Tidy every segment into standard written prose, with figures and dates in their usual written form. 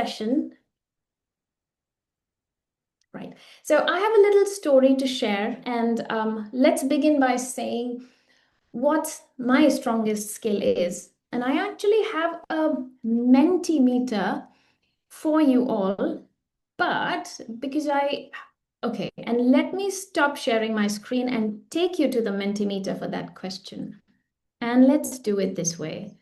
session. Right. So I have a little story to share, and let's begin by saying what my strongest skill is. And I actually have a Mentimeter for you all, but because okay, and let me stop sharing my screen and take you to the Mentimeter for that question. And let's do it this way.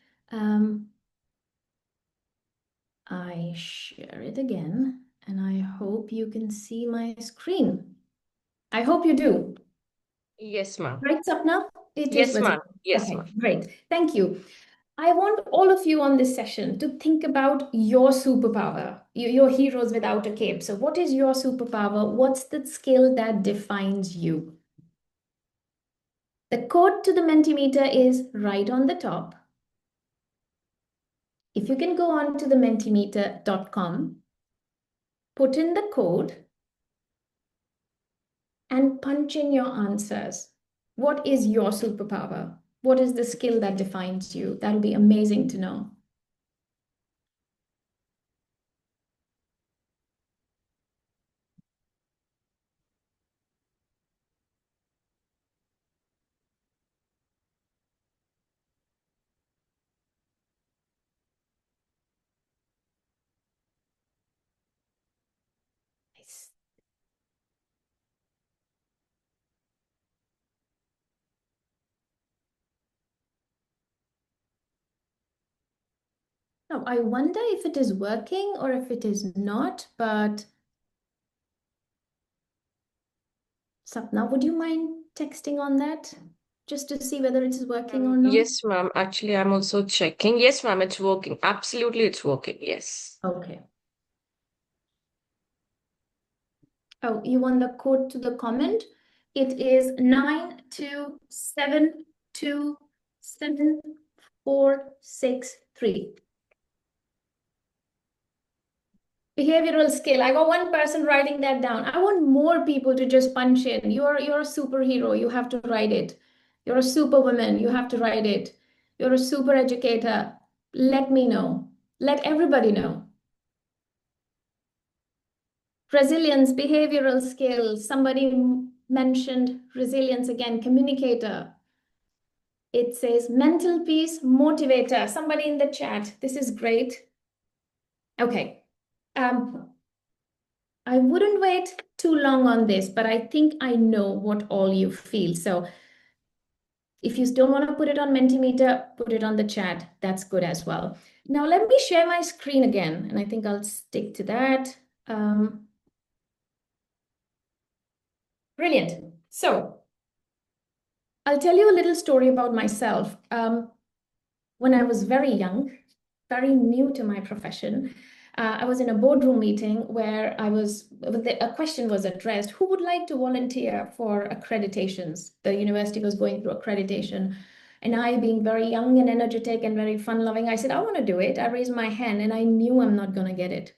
I share it again, and I hope you can see my screen. I hope you do. Yes, ma'am. Right, Sapna? It is Yes, visible. ma'am. Yes, Okay, ma'am. great. Thank you. I want all of you on this session to think about your superpower, your heroes without a cape. So, what is your superpower? What's the skill that defines you? The code to the Mentimeter is right on the top. If you can go on to the mentimeter.com, put in the code, and punch in your answers. What is your superpower? What is the skill that defines you? That'll be amazing to know. Nice. Now, I wonder if it is working or if it is not, but Sapna, would you mind texting on that just to see whether it is working or not? Yes, ma'am. Actually, I'm also checking. Yes, ma'am, it's working. Absolutely, it's working. Yes. Okay. Oh, you want the code to the comment? It is 927276463. Behavioral skill. I got one person writing that down. I want more people to just punch in. You're a superhero. You have to write it. You're a superwoman. You have to write it. You're a super educator. Let me know. Let everybody know. Resilience, behavioral skills. Somebody mentioned resilience again. Communicator. It says mental peace, motivator. Somebody in the chat. This is great. Okay. I wouldn't wait too long on this, but I think I know what all you feel. So if you don't want to put it on Mentimeter, put it on the chat. That's good as well. Now let me share my screen again, and I think I'll stick to that. Brilliant. So I'll tell you a little story about myself. When I was very young, very new to my profession, I was in a boardroom meeting where a question was addressed: who would like to volunteer for accreditations? The university was going through accreditation. And I, being very young and energetic and very fun-loving, I said, I want to do it. I raised my hand and I knew I'm not going to get it.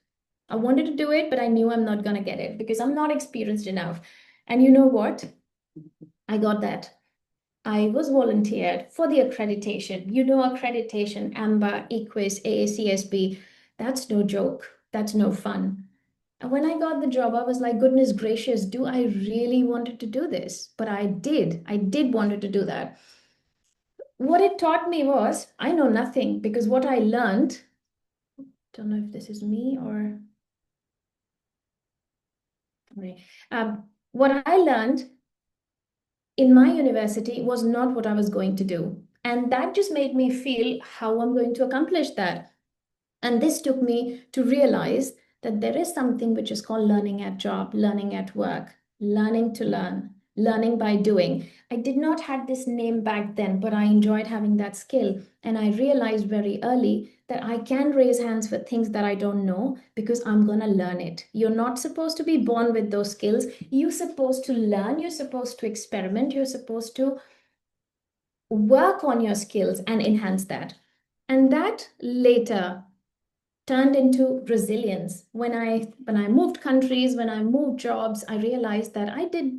I wanted to do it, but I knew I'm not going to get it because I'm not experienced enough. And you know what? I got that. I was volunteered for the accreditation. You know, accreditation, AMBA, EQUIS, AACSB, that's no joke. That's no fun. And when I got the job, I was like, goodness gracious, do I really wanted to do this? But I did. I did wanted to do that. What it taught me was, I know nothing because what I learned, don't know if this is me or, what I learned in my university was not what I was going to do. And that just made me feel how I'm going to accomplish that. And this took me to realize that there is something which is called learning at job, learning at work, learning to learn, learning by doing. I did not have this name back then, but I enjoyed having that skill. And I realized very early that I can raise hands for things that I don't know because I'm going to learn it. You're not supposed to be born with those skills. You're supposed to learn, you're supposed to experiment, you're supposed to work on your skills and enhance that. And that later turned into resilience. When I moved countries, when I moved jobs, I realized that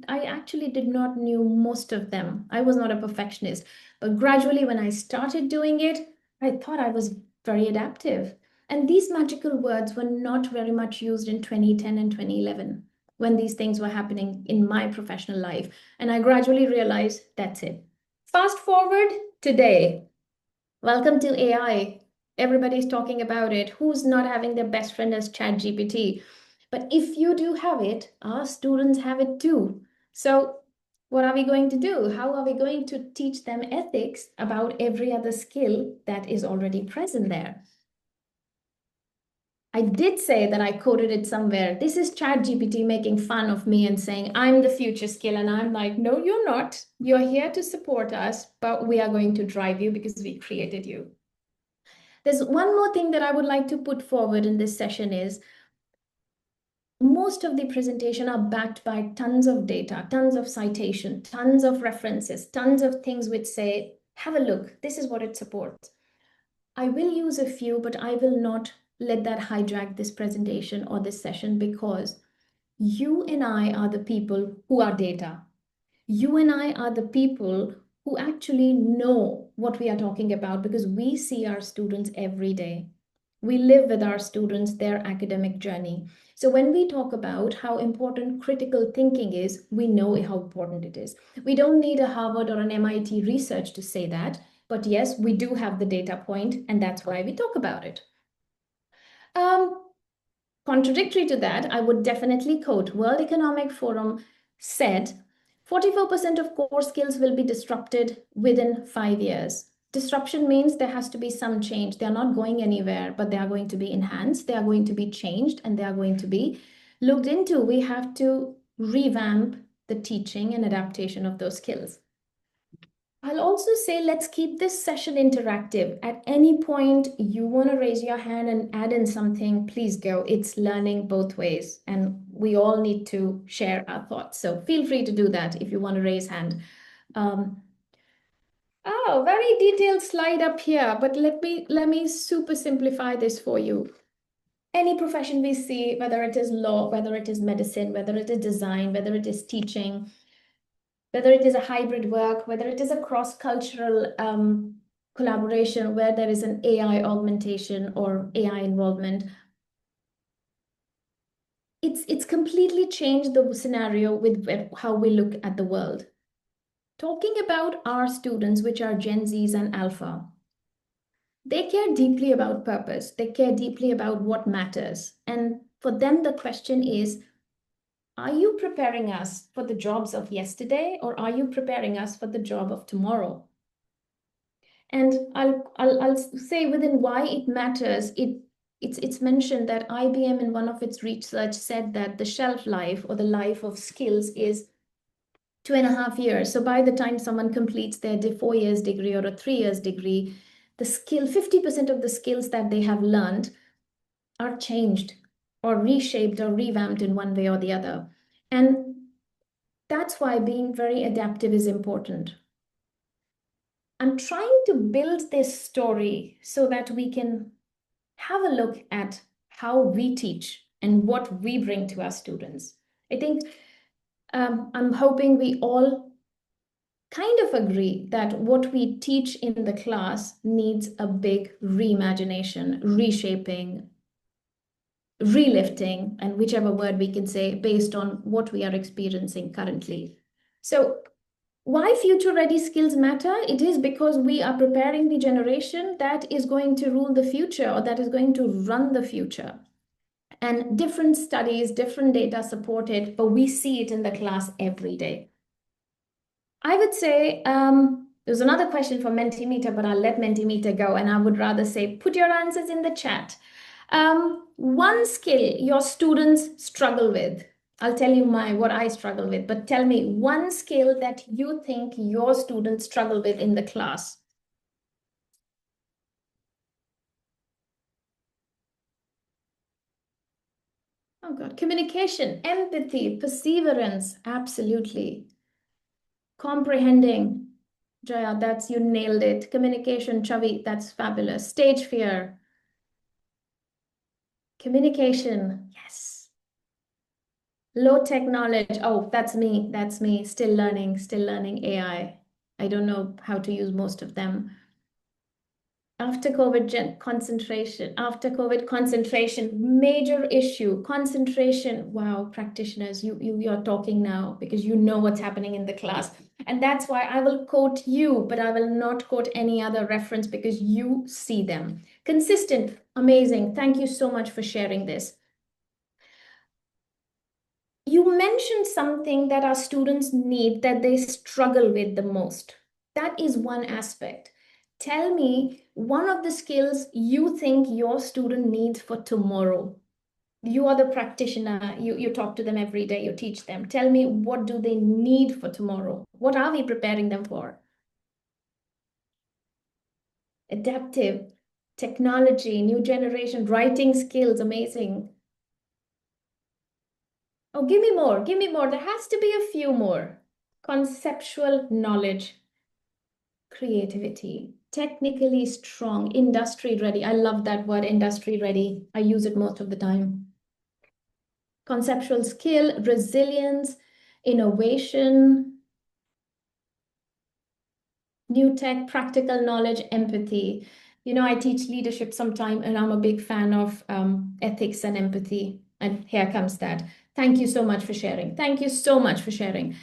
I actually did not knew most of them. I was not a perfectionist, but gradually when I started doing it, I thought I was very adaptive. And these magical words were not very much used in 2010 and 2011 when these things were happening in my professional life. And I gradually realized that's it. Fast forward today. Welcome to AI. Everybody's talking about it. Who's not having their best friend as ChatGPT? But if you do have it, our students have it too. So what are we going to do? How are we going to teach them ethics about every other skill that is already present there? I did say that I quoted it somewhere. This is ChatGPT making fun of me and saying, I'm the future skill. And I'm like, no, you're not. You're here to support us, but we are going to drive you because we created you. There's one more thing that I would like to put forward in this session is most of the presentation are backed by tons of data, tons of citation, tons of references, tons of things which say, have a look, this is what it supports. I will use a few, but I will not let that hijack this presentation or this session because you and I are the people who are data. You and I are the people who actually know what we are talking about because we see our students every day. We live with our students, their academic journey. So when we talk about how important critical thinking is, we know how important it is. We don't need a Harvard or an MIT research to say that, but yes, we do have the data point, and that's why we talk about it. Contradictory to that, I would definitely quote World Economic Forum said 44% of core skills will be disrupted within 5 years. Disruption means there has to be some change. They're not going anywhere, but they are going to be enhanced, they are going to be changed, and they are going to be looked into. We have to revamp the teaching and adaptation of those skills. I'll also say let's keep this session interactive. At any point you want to raise your hand and add in something, please go. It's learning both ways, and we all need to share our thoughts. So feel free to do that if you want to raise hand. Oh, very detailed slide up here, but let me super simplify this for you. Any profession we see, whether it is law, whether it is medicine, whether it is design, whether it is teaching, whether it is a hybrid work, whether it is a cross-cultural collaboration where there is an AI augmentation or AI involvement, it's completely changed the scenario with how we look at the world. Talking about our students, which are Gen Zs and Alpha, they care deeply about purpose. They care deeply about what matters. And for them, the question is, are you preparing us for the jobs of yesterday, or are you preparing us for the job of tomorrow? And I'll say within why it matters, it's mentioned that IBM in one of its research said that the shelf life or the life of skills is 2.5 years. So by the time someone completes their 4 years degree or a 3 years degree, the skill, 50% of the skills that they have learned are changed or reshaped or revamped in one way or the other. And that's why being very adaptive is important. I'm trying to build this story so that we can have a look at how we teach and what we bring to our students. I think I'm hoping we all kind of agree that what we teach in the class needs a big reimagination, reshaping, relifting, and whichever word we can say based on what we are experiencing currently. So why future ready skills matter? It is because we are preparing the generation that is going to rule the future or that is going to run the future. And different studies, different data support it, but we see it in the class every day. I would say there's another question for Mentimeter, but I'll let Mentimeter go. And I would rather say, put your answers in the chat. One skill your students struggle with. I'll tell you what I struggle with, but tell me one skill that you think your students struggle with in the class. Oh God, communication, empathy, perseverance, absolutely. Comprehending, Jaya, you nailed it. Communication, Chavi, that's fabulous. Stage fear. Communication, yes. Low tech knowledge, oh, that's me, still learning AI. I don't know how to use most of them. After COVID concentration, major issue, concentration. Wow, practitioners, you're talking now because you know what's happening in the class. And that's why I will quote you, but I will not quote any other reference because you see them. Consistent, amazing. Thank you so much for sharing this. You mentioned something that our students need that they struggle with the most. That is one aspect. Tell me one of the skills you think your student needs for tomorrow. You are the practitioner, you talk to them every day, you teach them. Tell me, what do they need for tomorrow? What are we preparing them for? Adaptive, technology, new generation, writing skills, amazing. Oh, give me more, give me more. There has to be a few more. Conceptual knowledge, creativity, technically strong, industry ready. I love that word, industry ready. I use it most of the time. Conceptual skill, resilience, innovation, new tech, practical knowledge, empathy. You know, I teach leadership sometime, and I'm a big fan of ethics and empathy. And here comes that. Thank you so much for sharing. Thank you so much for sharing.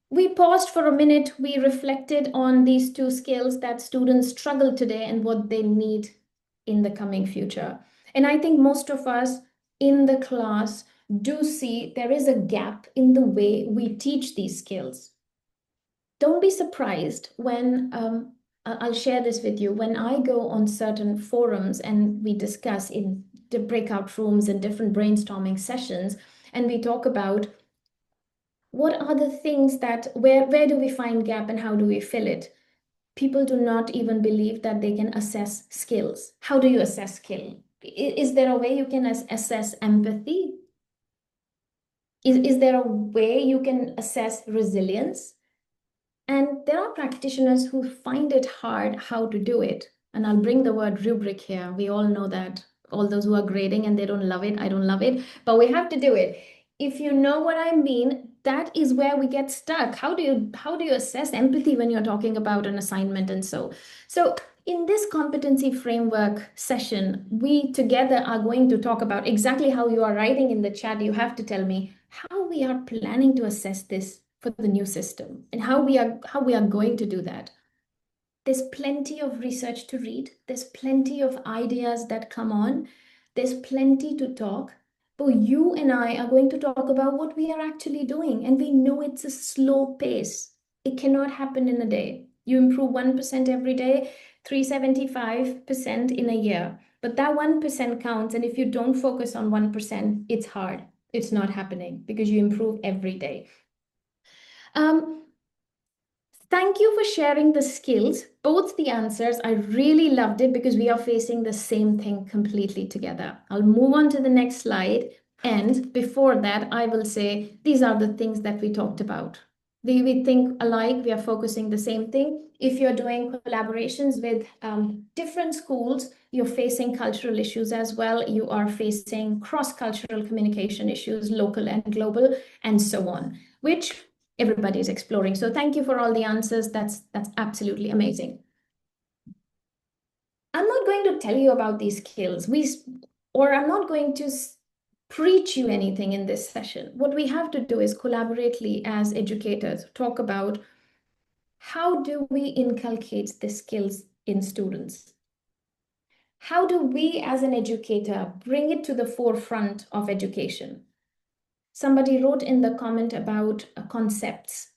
We paused for a minute. We reflected on these two skills that students struggle today and what they need in the coming future. And I think most of us in the class do see there is a gap in the way we teach these skills. Don't be surprised when I'll share this with you. When I go on certain forums and we discuss in the breakout rooms and different brainstorming sessions, and we talk about what are the things that, where do we find gap and how do we fill it? People do not even believe that they can assess skills. How do you assess skill? Is there a way you can assess empathy? Is there a way you can assess resilience? And there are practitioners who find it hard how to do it. And I'll bring the word rubric here. We all know that. All those who are grading and they don't love it, I don't love it, but we have to do it. If you know what I mean, that is where we get stuck. How do you assess empathy when you're talking about an assignment? And so in this competency framework session, we together are going to talk about exactly how you are writing in the chat. You have to tell me how we are planning to assess this for the new system and how we are going to do that. There's plenty of research to read. There's plenty of ideas that come on. There's plenty to talk. But you and I are going to talk about what we are actually doing. And we know it's a slow pace. It cannot happen in a day. You improve 1% every day, 375% in a year. But that 1% counts. And if you don't focus on 1%, it's hard. It's not happening because you improve every day. Thank you for sharing the skills, both the answers. I really loved it because we are facing the same thing completely together. I'll move on to the next slide. And before that, I will say these are the things that we talked about. We think alike, we are focusing the same thing. If you're doing collaborations with different schools, you're facing cultural issues as well. You are facing cross-cultural communication issues, local and global, and so on, which everybody is exploring. So thank you for all the answers. That's absolutely amazing. I'm not going to tell you about these skills. I'm not going to preach you anything in this session. What we have to do is collaboratively as educators talk about how do we inculcate the skills in students? How do we as an educator bring it to the forefront of education? Somebody wrote in the comment about concepts,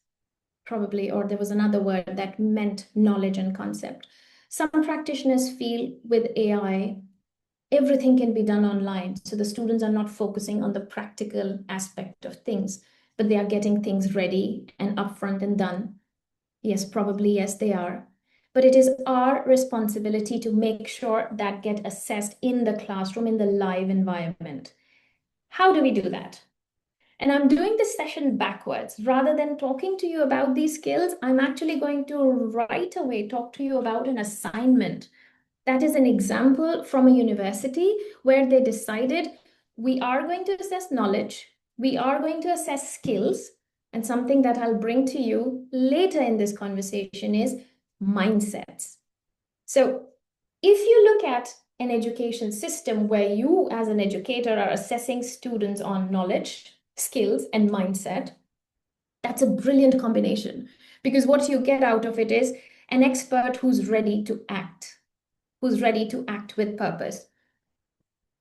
probably, or there was another word that meant knowledge and concept. Some practitioners feel with AI, everything can be done online. So the students are not focusing on the practical aspect of things, but they are getting things ready and upfront and done. Yes, probably, yes, they are. But it is our responsibility to make sure that get assessed in the classroom, in the live environment. How do we do that? And I'm doing this session backwards. Rather than talking to you about these skills, I'm actually going to right away talk to you about an assignment. That is an example from a university where they decided we are going to assess knowledge, we are going to assess skills, and something that I'll bring to you later in this conversation is mindsets. So if you look at an education system where you as an educator are assessing students on knowledge, skills, and mindset, that's a brilliant combination, because what you get out of it is an expert who's ready to act with purpose.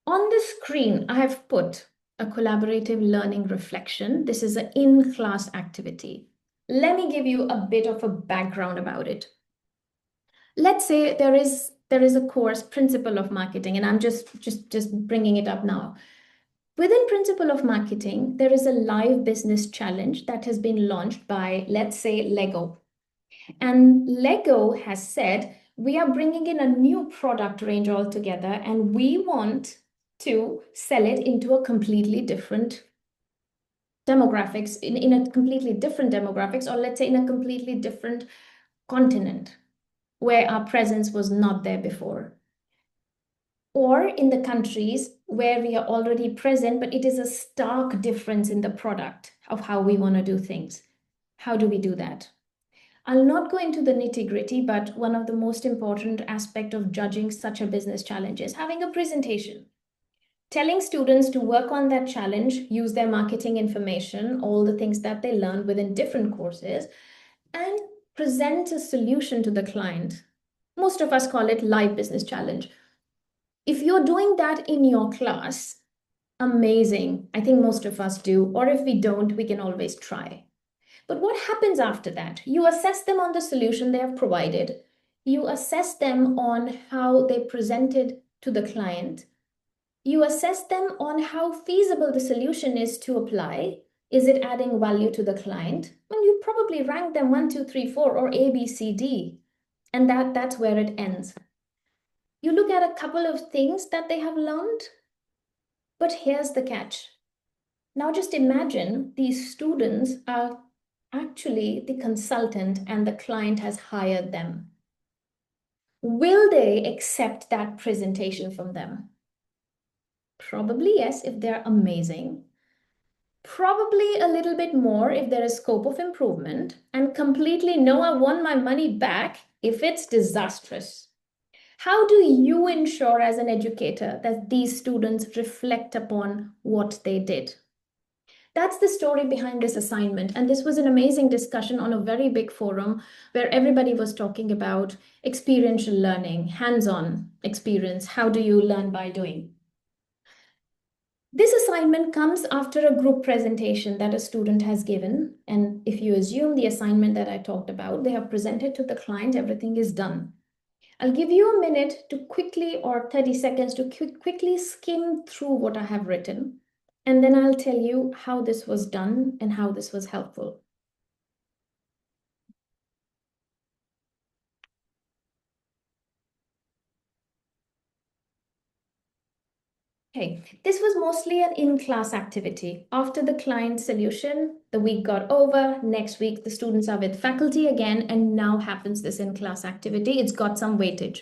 On the screen, I have put a collaborative learning reflection. This is an in-class activity. Let me give you a bit of a background about it. Let's say there is a course, Principle of Marketing, and I'm just bringing it up now. Within Principle of Marketing, there is a live business challenge that has been launched by, let's say, Lego. And Lego has said, we are bringing in a new product range altogether, and we want to sell it into a completely different demographics, in a completely different demographics, or let's say in a completely different continent where our presence was not there before. Or in the countries where we are already present, but it is a stark difference in the product of how we want to do things. How do we do that? I'll not go into the nitty-gritty, but one of the most important aspects of judging such a business challenge is having a presentation. Telling students to work on that challenge, use their marketing information, all the things that they learn within different courses, and present a solution to the client. Most of us call it live business challenge. If you're doing that in your class, amazing. I think most of us do. Or if we don't, we can always try. But what happens after that? You assess them on the solution they have provided. You assess them on how they presented to the client. You assess them on how feasible the solution is to apply. Is it adding value to the client? And you probably rank them 1, 2, 3, 4, or A, B, C, D. And that's where it ends. You look at a couple of things that they have learned, but here's the catch. Now just imagine these students are actually the consultant and the client has hired them. Will they accept that presentation from them? Probably yes, if they're amazing. Probably a little bit more if there is scope of improvement, and completely no, I want my money back if it's disastrous. How do you ensure as an educator that these students reflect upon what they did? That's the story behind this assignment. And this was an amazing discussion on a very big forum where everybody was talking about experiential learning, hands-on experience. How do you learn by doing? This assignment comes after a group presentation that a student has given. And if you assume the assignment that I talked about, they have presented to the client, everything is done. I'll give you a minute to quickly, or 30 seconds to quickly skim through what I have written. And then I'll tell you how this was done and how this was helpful. Okay, this was mostly an in-class activity. After the client solution, the week got over. Next week, the students are with faculty again, and now happens this in-class activity. It's got some weightage.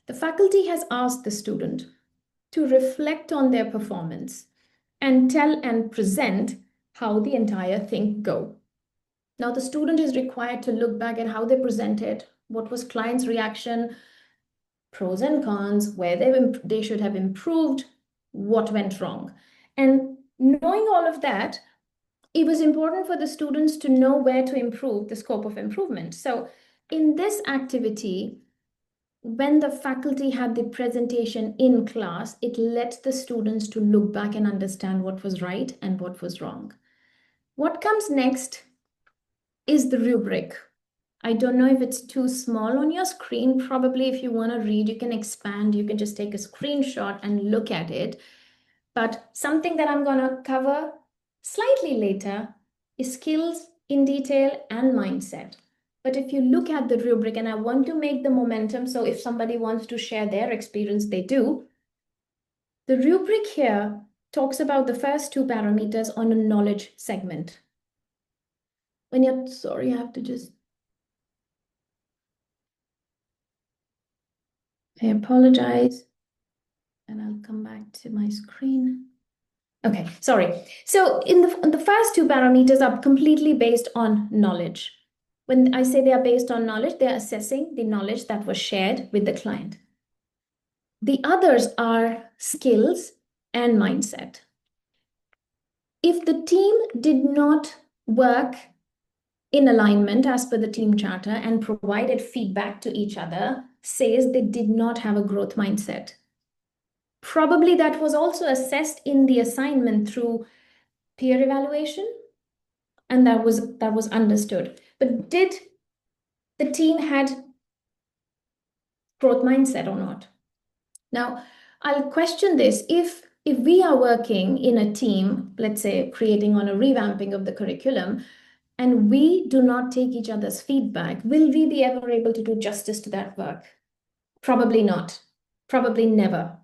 The faculty has asked the student to reflect on their performance and tell and present how the entire thing go. Now, the student is required to look back at how they presented, what was client's reaction, pros and cons, where they should have improved, what went wrong. And knowing all of that, it was important for the students to know where to improve, the scope of improvement. So in this activity, when the faculty had the presentation in class, it led the students to look back and understand what was right and what was wrong. What comes next is the rubric. I don't know if it's too small on your screen. Probably if you want to read, you can expand. You can just take a screenshot and look at it. But something that I'm going to cover slightly later is skills in detail and mindset. But if you look at the rubric, and I want to make the momentum, so if somebody wants to share their experience, they do. The rubric here talks about the first 2 parameters on a knowledge segment. When you're, sorry, I have to just, I apologize. And I'll come back to my screen. Okay, sorry. So in the first 2 parameters are completely based on knowledge. When I say they are based on knowledge, they're assessing the knowledge that was shared with the client. The others are skills and mindset. If the team did not work in alignment as per the team charter and provided feedback to each other, says they did not have a growth mindset. Probably that was also assessed in the assignment through peer evaluation, and that was understood. But did the team had growth mindset or not? Now, I'll question this. If we are working in a team, let's say creating on a revamping of the curriculum, and we do not take each other's feedback, will we be ever able to do justice to that work? Probably not. Probably never.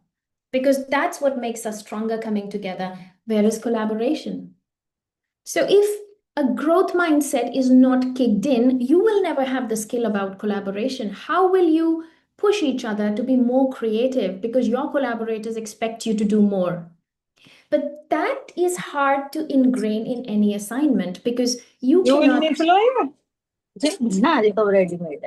Because that's what makes us stronger coming together. Where is collaboration? So if a growth mindset is not kicked in, you will never have the skill about collaboration. How will you push each other to be more creative because your collaborators expect you to do more? But that is hard to ingrain in any assignment because you You will cannot. need to ready-made.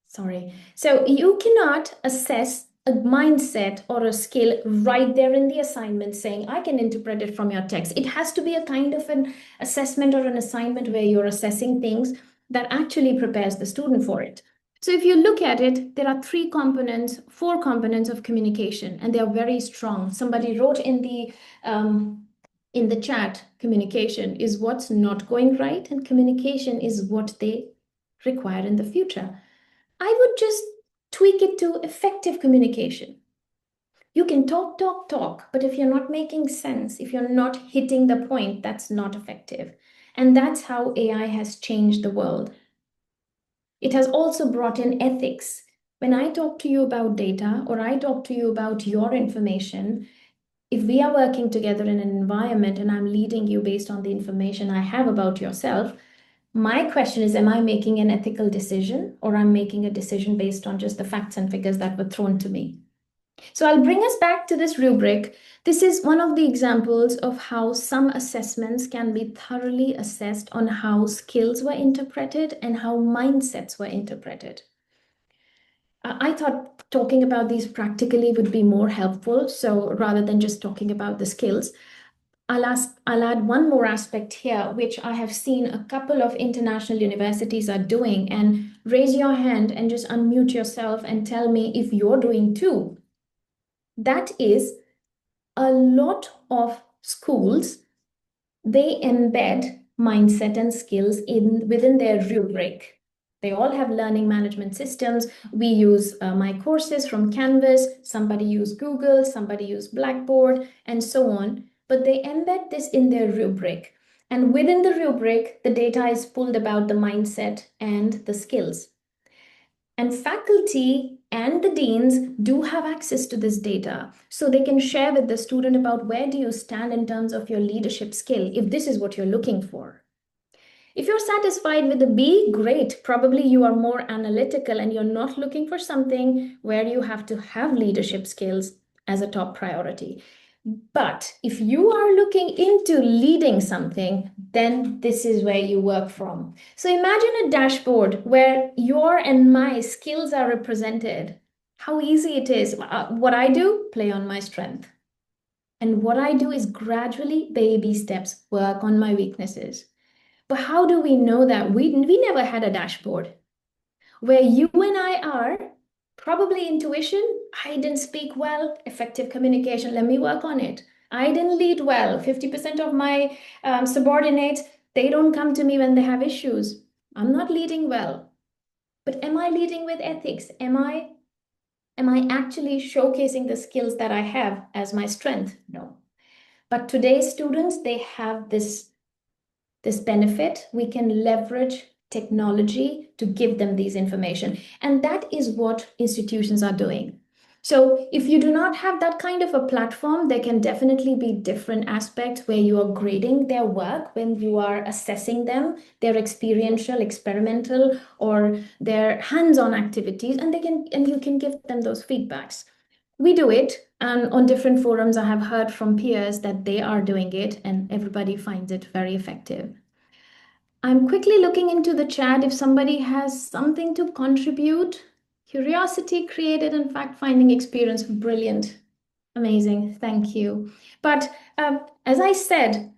Sorry. So you cannot assess a mindset or a skill right there in the assignment saying, I can interpret it from your text. It has to be a kind of an assessment or an assignment where you're assessing things that actually prepares the student for it. So if you look at it, there are four components of communication, and they are very strong. Somebody wrote in the chat, communication is what's not going right, and communication is what they require in the future. I would just tweak it to effective communication. You can talk, but if you're not making sense, if you're not hitting the point, that's not effective. And that's how AI has changed the world. It has also brought in ethics. When I talk to you about data or I talk to you about your information, if we are working together in an environment and I'm leading you based on the information I have about yourself, my question is, am I making an ethical decision or I'm making a decision based on just the facts and figures that were thrown to me? So I'll bring us back to this rubric. This is one of the examples of how some assessments can be thoroughly assessed on how skills were interpreted and how mindsets were interpreted. I thought talking about these practically would be more helpful. So rather than just talking about the skills, I'll add one more aspect here, which I have seen a couple of international universities are doing. And raise your hand and just unmute yourself and tell me if you're doing too. That is, a lot of schools, they embed mindset and skills within their rubric. They all have learning management systems. We use my courses from Canvas, somebody use Google, somebody use Blackboard, and so on. But they embed this in their rubric. And within the rubric, the data is pulled about the mindset and the skills. And faculty and the deans do have access to this data. So they can share with the student about where do you stand in terms of your leadership skill, if this is what you're looking for. If you're satisfied with the B, great. Probably you are more analytical and you're not looking for something where you have to have leadership skills as a top priority. But if you are looking into leading something, then this is where you work from. So imagine a dashboard where your and my skills are represented. How easy it is. What I do, play on my strength. And what I do is gradually, baby steps, work on my weaknesses. But how do we know that? We never had a dashboard. Where you and I are, probably intuition, I didn't speak well, effective communication, let me work on it. I didn't lead well, 50% of my subordinates, they don't come to me when they have issues. I'm not leading well. But am I leading with ethics? Am I actually showcasing the skills that I have as my strength? No. But today's students, they have this benefit. We can leverage technology to give them these information. And that is what institutions are doing. So if you do not have that kind of a platform, there can definitely be different aspects where you are grading their work, when you are assessing them, their experiential, experimental, or their hands-on activities, and you can give them those feedbacks. We do it, and on different forums, I have heard from peers that they are doing it, and everybody finds it very effective. I'm quickly looking into the chat if somebody has something to contribute. Curiosity created and fact-finding experience. Brilliant. Amazing. Thank you. But as I said,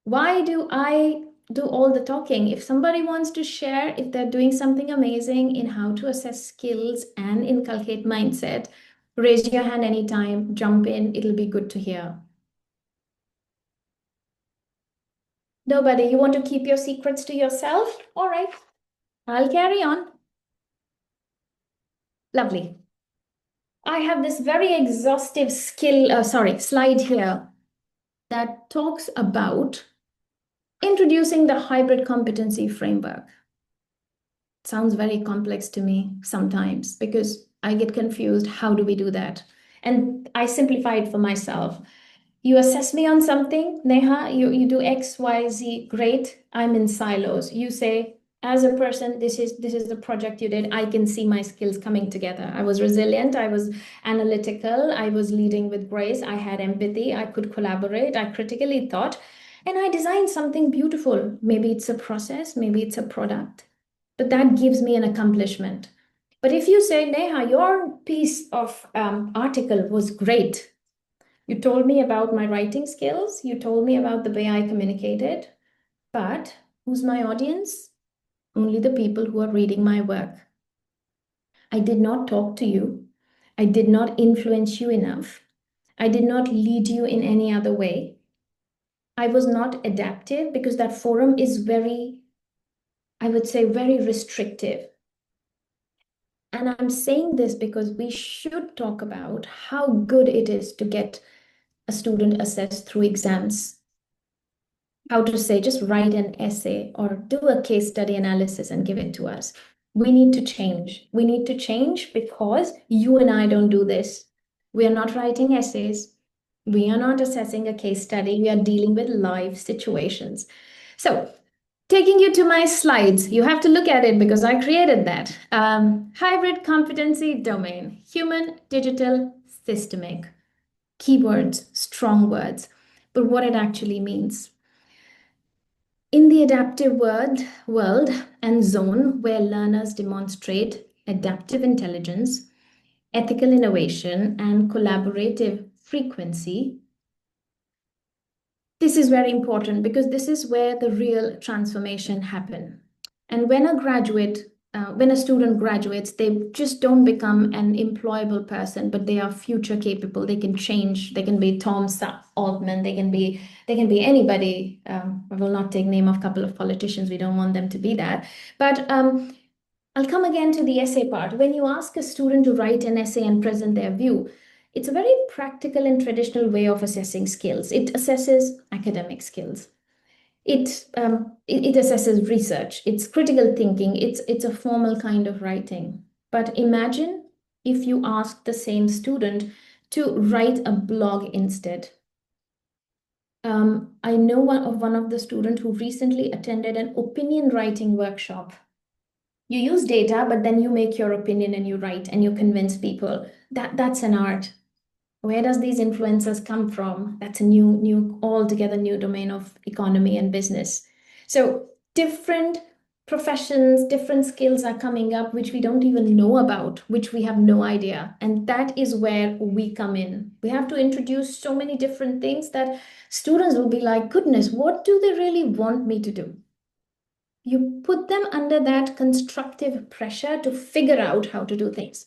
why do I do all the talking? If somebody wants to share, if they're doing something amazing in how to assess skills and inculcate mindset, raise your hand anytime, jump in. It'll be good to hear. Nobody, you want to keep your secrets to yourself? All right, I'll carry on. Lovely. I have this very exhaustive slide here that talks about introducing the hybrid competency framework. Sounds very complex to me sometimes because I get confused. How do we do that? And I simplify it for myself. You assess me on something, Neha, you do X, Y, Z, great. I'm in silos. You say, as a person, this is the project you did. I can see my skills coming together. I was resilient, I was analytical, I was leading with grace, I had empathy, I could collaborate, I critically thought, and I designed something beautiful. Maybe it's a process, maybe it's a product, but that gives me an accomplishment. But if you say, Neha, your piece of article was great. You told me about my writing skills. You told me about the way I communicated. But who's my audience? Only the people who are reading my work. I did not talk to you. I did not influence you enough. I did not lead you in any other way. I was not adaptive because that forum is very, I would say, very restrictive. And I'm saying this because we should talk about how good it is to get a student assessed through exams. How to say, just write an essay or do a case study analysis and give it to us. We need to change. We need to change because you and I don't do this. We are not writing essays. We are not assessing a case study. We are dealing with live situations. So, taking you to my slides, you have to look at it because I created that. Hybrid competency domain, human, digital, systemic. Keywords, strong words, but what it actually means. In the adaptive world and zone where learners demonstrate adaptive intelligence, ethical innovation, and collaborative frequency, this is very important because this is where the real transformation happen. And when a student graduates, they just don't become an employable person, but they are future capable. They can change. They can be Altman. They can be anybody. I will not take name of a couple of politicians. We don't want them to be that. But I'll come again to the essay part. When you ask a student to write an essay and present their view, it's a very practical and traditional way of assessing skills. It assesses academic skills. It assesses research. It's critical thinking. It's a formal kind of writing. But imagine if you ask the same student to write a blog instead. I know one of the students who recently attended an opinion writing workshop. You use data, but then you make your opinion and you write and you convince people. That's an art. Where does these influencers come from? That's a altogether new domain of economy and business. So different professions, different skills are coming up, which we don't even know about, which we have no idea. And that is where we come in. We have to introduce so many different things that students will be like, goodness, what do they really want me to do? You put them under that constructive pressure to figure out how to do things.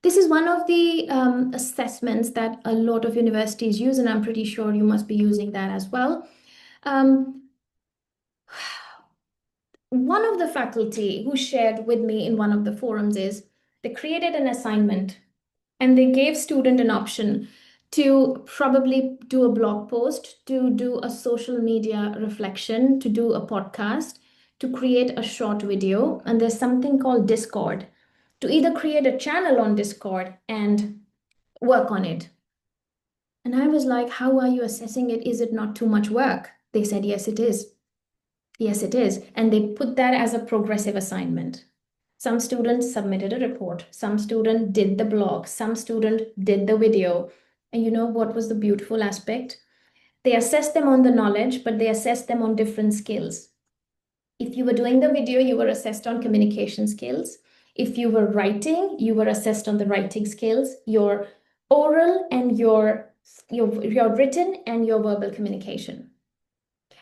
This is one of the assessments that a lot of universities use, and I'm pretty sure you must be using that as well. One of the faculty who shared with me in one of the forums is they created an assignment and they gave student an option to probably do a blog post, to do a social media reflection, to do a podcast, to create a short video. And there's something called Discord, to either create a channel on Discord and work on it. And I was like, how are you assessing it? Is it not too much work? They said, yes, it is. Yes, it is. And they put that as a progressive assignment. Some students submitted a report. Some student did the blog. Some student did the video. And you know what was the beautiful aspect? They assessed them on the knowledge, but they assessed them on different skills. If you were doing the video, you were assessed on communication skills. If you were writing, you were assessed on the writing skills, your oral and your written and your verbal communication.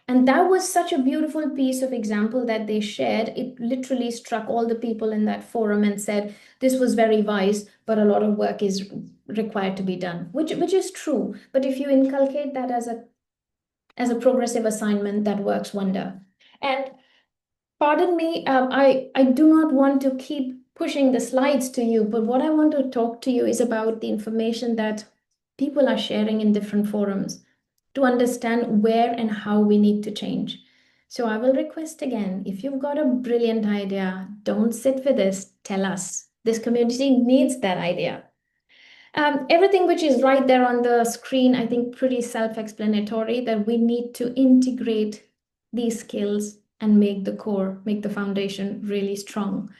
And that was such a beautiful piece of example that they shared. It literally struck all the people in that forum and said, this was very wise, but a lot of work is required to be done, which is true. But if you inculcate that as a progressive assignment, that works wonder. And pardon me, I do not want to keep pushing the slides to you, but what I want to talk to you is about the information that people are sharing in different forums to understand where and how we need to change. So I will request again, if you've got a brilliant idea, don't sit with this, tell us. This community needs that idea. Everything which is right there on the screen, I think pretty self-explanatory, that we need to integrate these skills and make the core, make the foundation really strong.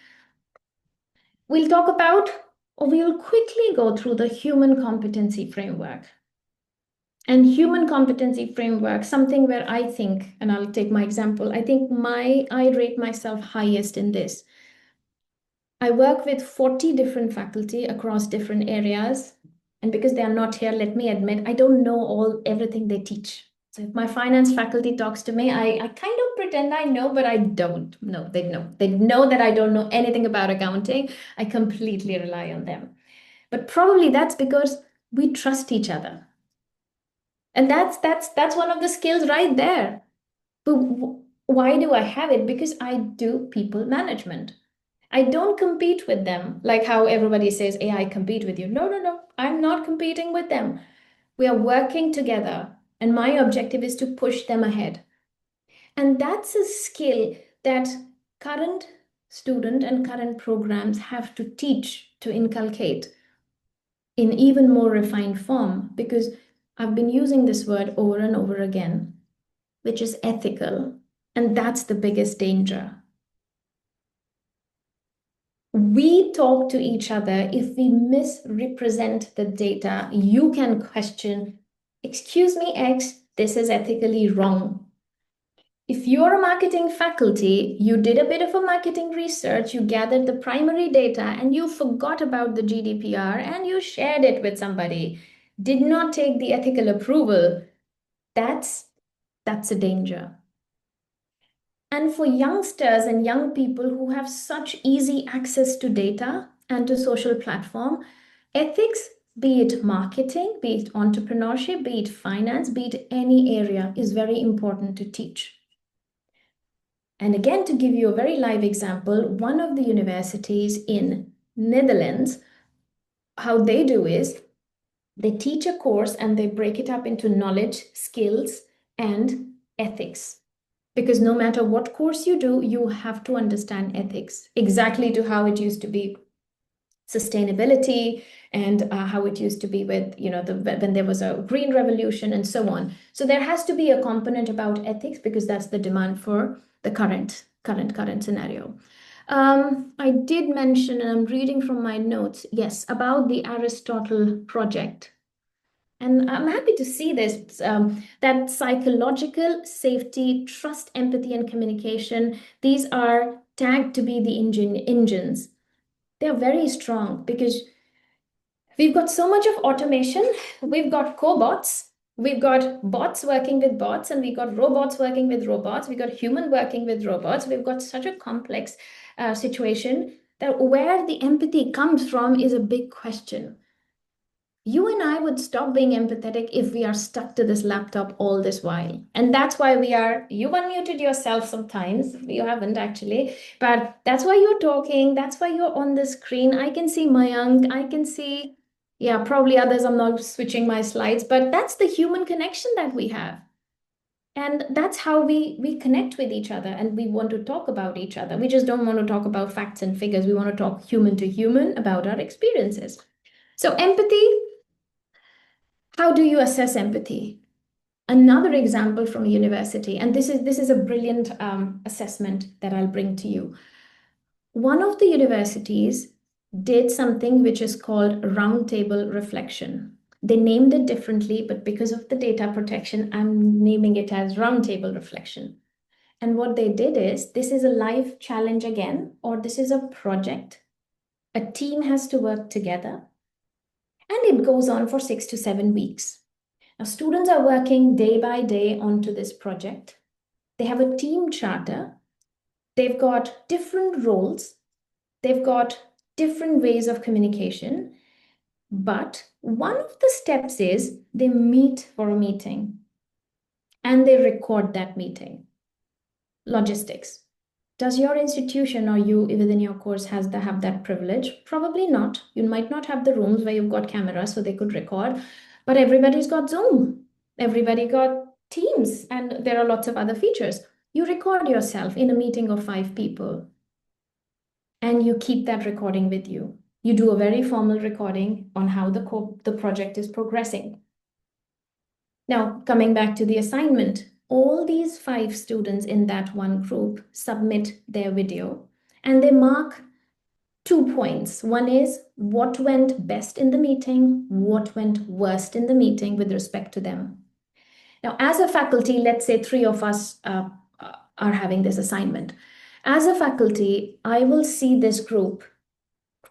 We'll talk about, or we'll quickly go through the human competency framework. And human competency framework, something where I think, and I'll take my example, I rate myself highest in this. I work with 40 different faculty across different areas. And because they are not here, let me admit, I don't know everything they teach. So if my finance faculty talks to me, I kind of pretend I know, but I don't know. They know. They know that I don't know anything about accounting. I completely rely on them. But probably that's because we trust each other. And that's one of the skills right there. But why do I have it? Because I do people management. I don't compete with them like how everybody says, AI compete with you. No, no, no. I'm not competing with them. We are working together. And my objective is to push them ahead. And that's a skill that current student and current programs have to teach, to inculcate in even more refined form, because I've been using this word over and over again, which is ethical. And that's the biggest danger. We talk to each other. If we misrepresent the data, you can question, excuse me, X, this is ethically wrong. If you're a marketing faculty, you did a bit of a marketing research, you gathered the primary data and you forgot about the GDPR and you shared it with somebody, did not take the ethical approval, that's a danger. And for youngsters and young people who have such easy access to data and to social platform, ethics, be it marketing, be it entrepreneurship, be it finance, be it any area, is very important to teach. And again, to give you a very live example, one of the universities in Netherlands, how they do is they teach a course and they break it up into knowledge, skills, and ethics. Because no matter what course you do, you have to understand ethics, exactly to how it used to be sustainability and how it used to be with, when there was a green revolution and so on. So there has to be a component about ethics because that's the demand for the current scenario. I did mention, and I'm reading from my notes, yes, about the Aristotle project. And I'm happy to see this, that psychological safety, trust, empathy, and communication, these are tagged to be the engines. They're very strong because we've got so much of automation. We've got cobots. We've got bots working with bots, and we've got robots working with robots. We've got human working with robots. We've got such a complex situation that where the empathy comes from is a big question. You and I would stop being empathetic if we are stuck to this laptop all this while. And that's why you unmuted yourself sometimes. You haven't actually, but that's why you're talking. That's why you're on the screen. I can see Mayank. I can see, yeah, probably others. I'm not switching my slides, but that's the human connection that we have. And that's how we connect with each other and we want to talk about each other. We just don't want to talk about facts and figures. We want to talk human to human about our experiences. So empathy. How do you assess empathy? Another example from a university, and this is a brilliant assessment that I'll bring to you. One of the universities did something which is called roundtable reflection. They named it differently, but because of the data protection, I'm naming it as roundtable reflection. And what they did is, this is a live challenge again, or this is a project. A team has to work together, and it goes on for 6 to 7 weeks. Now, students are working day by day onto this project. They have a team charter. They've got different roles. They've got different ways of communication. But one of the steps is they meet for a meeting and they record that meeting. Logistics. Does your institution or you within your course have that privilege? Probably not. You might not have the rooms where you've got cameras so they could record, but everybody's got Zoom. Everybody got Teams, and there are lots of other features. You record yourself in a meeting of 5 people and you keep that recording with you. You do a very formal recording on how the project is progressing. Now, coming back to the assignment, all these 5 students in that one group submit their video and they mark 2 points. One is what went best in the meeting, what went worst in the meeting with respect to them. Now, as a faculty, let's say 3 of us are having this assignment. As a faculty, I will see this group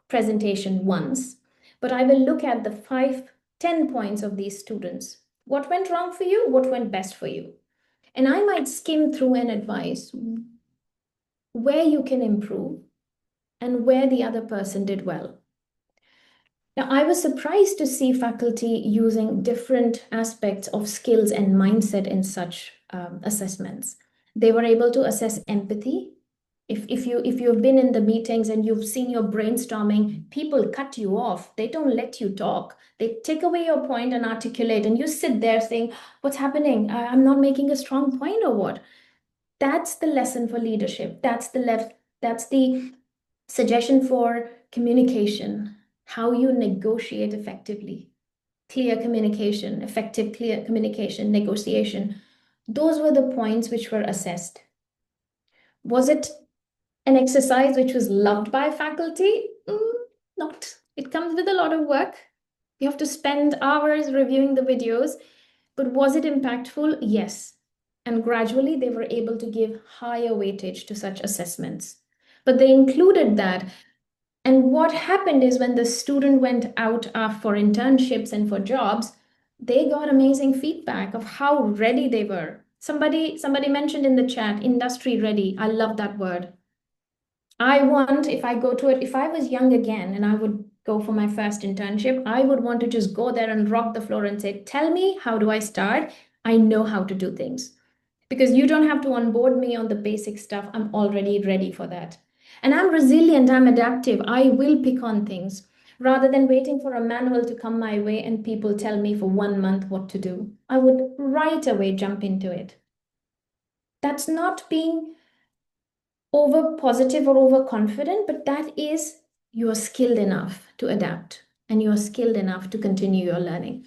presentation once, but I will look at the 10 points of these students. What went wrong for you? What went best for you? And I might skim through and advise where you can improve and where the other person did well. Now, I was surprised to see faculty using different aspects of skills and mindset in such assessments. They were able to assess empathy. If you've been in the meetings and you've seen your brainstorming, people cut you off. They don't let you talk. They take away your point and articulate, and you sit there saying, "What's happening? I'm not making a strong point, or what?" That's the lesson for leadership. That's the suggestion for communication, how you negotiate effectively. Clear communication, effective clear communication, negotiation. Those were the points which were assessed. Was it an exercise which was loved by faculty? Not. It comes with a lot of work. You have to spend hours reviewing the videos. But was it impactful? Yes. And gradually they were able to give higher weightage to such assessments. But they included that. And what happened is when the student went out for internships and for jobs, they got amazing feedback of how ready they were. Somebody mentioned in the chat, industry ready. I love that word. If I was young again and I would go for my first internship, I would want to just go there and rock the floor and say, "Tell me, how do I start? I know how to do things." Because you don't have to onboard me on the basic stuff. I'm already ready for that. And I'm resilient, I'm adaptive. I will pick on things rather than waiting for a manual to come my way and people tell me for 1 month what to do. I would right away jump into it. That's not being over positive or overconfident, but that is you are skilled enough to adapt and you are skilled enough to continue your learning.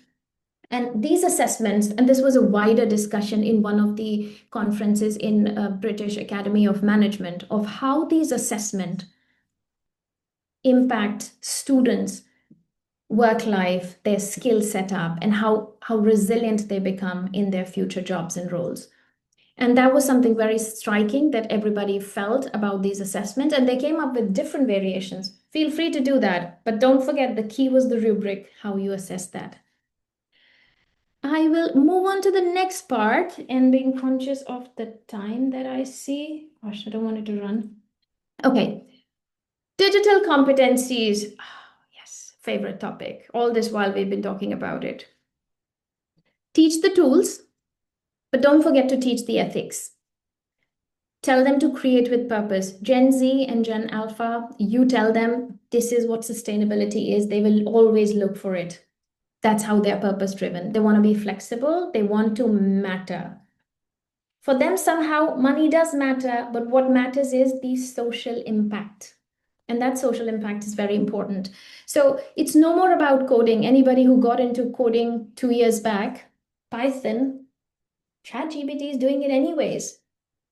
And these assessments, and this was a wider discussion in one of the conferences in British Academy of Management, of how these assessments impact students' work life, their skill setup, and how resilient they become in their future jobs and roles. And that was something very striking that everybody felt about these assessments, and they came up with different variations. Feel free to do that, but don't forget the key was the rubric, how you assess that. I will move on to the next part and being conscious of the time that I see. Gosh, I don't want it to run. Okay. Digital competencies. Oh, yes, favorite topic. All this while we've been talking about it. Teach the tools, but don't forget to teach the ethics. Tell them to create with purpose. Gen Z and Gen Alpha, you tell them this is what sustainability is. They will always look for it. That's how they're purpose driven. They want to be flexible. They want to matter. For them, somehow money does matter, but what matters is the social impact. And that social impact is very important. So it's no more about coding. Anybody who got into coding 2 years back, Python, ChatGPT is doing it anyways.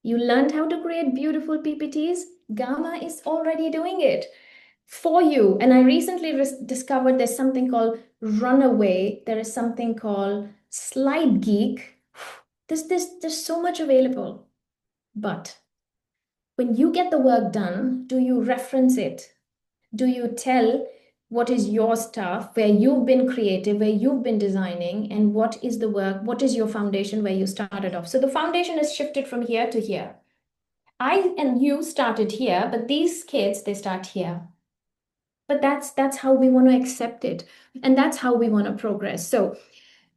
You learned how to create beautiful PPTs. Gamma is already doing it for you. And I recently discovered there's something called Runaway. There is something called Slide Geek. There's so much available. But when you get the work done, do you reference it? Do you tell what is your stuff, where you've been creative, where you've been designing, and what is the work, what is your foundation where you started off? So the foundation is shifted from here to here. I and you started here, but these kids, they start here. But that's how we want to accept it. And that's how we want to progress. So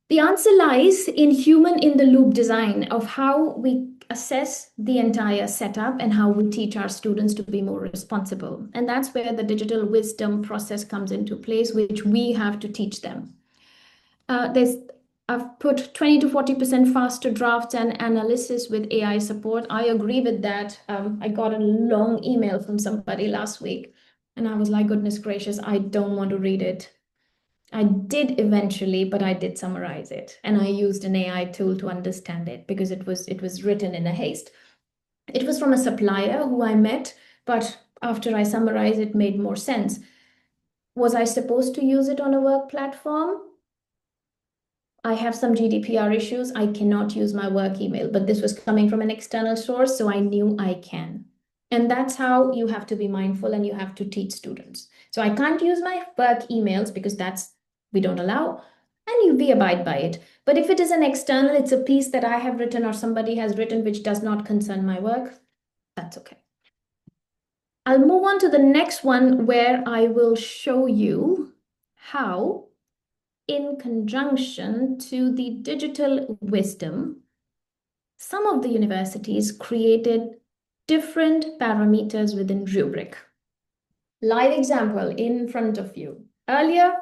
the answer lies in human in the loop design of how we assess the entire setup and how we teach our students to be more responsible. And that's where the digital wisdom process comes into place, which we have to teach them. I've put 20 to 40% faster drafts and analysis with AI support. I agree with that. I got a long email from somebody last week, and I was like, goodness gracious, I don't want to read it. I did eventually, but I did summarize it, and I used an AI tool to understand it because it was written in a haste. It was from a supplier who I met, but after I summarized, it made more sense. Was I supposed to use it on a work platform? I have some GDPR issues. I cannot use my work email, but this was coming from an external source, so I knew I can. And that's how you have to be mindful and you have to teach students. So I can't use my work emails because we don't allow, and we abide by it. But if it is an external, it's a piece that I have written or somebody has written which does not concern my work, that's okay. I'll move on to the next one where I will show you how, in conjunction to the digital wisdom, some of the universities created different parameters within rubric. Live example in front of you. Earlier,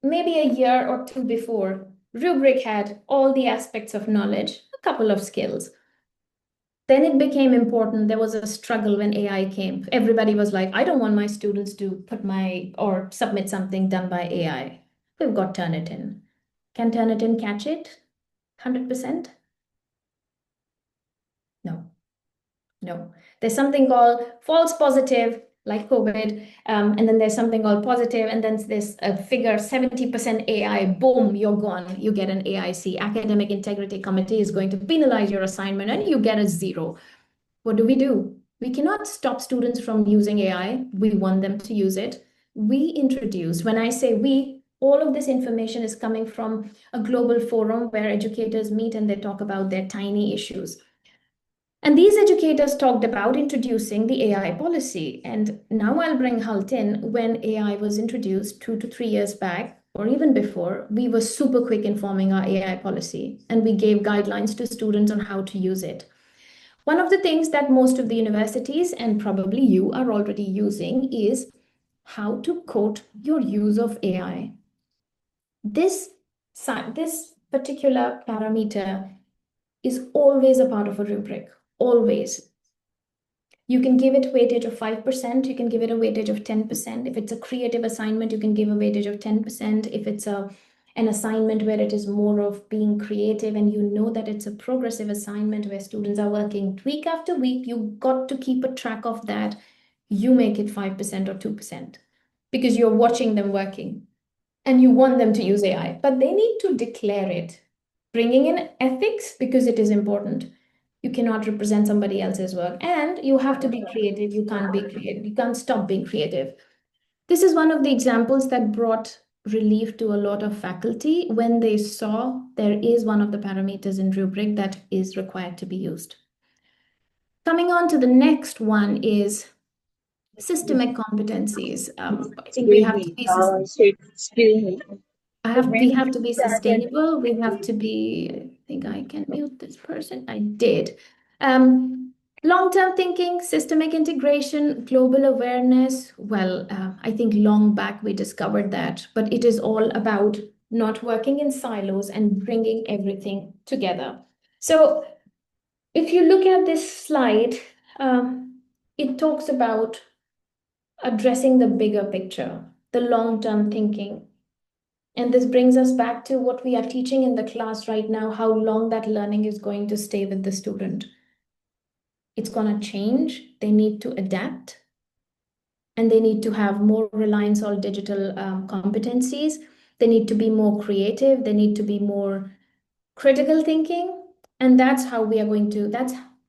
maybe a year or two before, rubric had all the aspects of knowledge, a couple of skills. Then it became important. There was a struggle when AI came. Everybody was like, I don't want my students to or submit something done by AI. We've got Turnitin. Can Turnitin catch it? 100%? No, no. There's something called false positive, like COVID, and then there's something called positive, and then there's a figure 70% AI, boom, you're gone. You get an AIC. Academic Integrity Committee is going to penalize your assignment and you get a 0. What do? We cannot stop students from using AI. We want them to use it. We introduce, when I say we, all of this information is coming from a global forum where educators meet and they talk about their tiny issues. And these educators talked about introducing the AI policy. And now I'll bring Halt in. When AI was introduced 2 to 3 years back, or even before, we were super quick in forming our AI policy. And we gave guidelines to students on how to use it. One of the things that most of the universities, and probably you, are already using is how to quote your use of AI. This particular parameter is always a part of a rubric, always. You can give it weightage of 5%, you can give it a weightage of 10%. If it's a creative assignment, you can give a weightage of 10%. If it's an assignment where it is more of being creative and you know that it's a progressive assignment where students are working week after week, you got to keep a track of that. You make it 5% or 2% because you're watching them working and you want them to use AI, but they need to declare it, bringing in ethics because it is important. You cannot represent somebody else's work, and you have to be creative. You can't be creative. You can't stop being creative. This is one of the examples that brought relief to a lot of faculty when they saw there is one of the parameters in rubric that is required to be used. Coming on to the next one is systemic competencies. I think we have to be we have to be sustainable. We have to be, I think I can mute this person. I did. Long-term thinking, systemic integration, global awareness. Well, I think long back we discovered that, but it is all about not working in silos and bringing everything together. So if you look at this slide, it talks about addressing the bigger picture, the long-term thinking. And this brings us back to what we are teaching in the class right now, how long that learning is going to stay with the student. It's going to change. They need to adapt. And they need to have more reliance on digital competencies. They need to be more creative. They need to be more critical thinking. And that's how we are going to,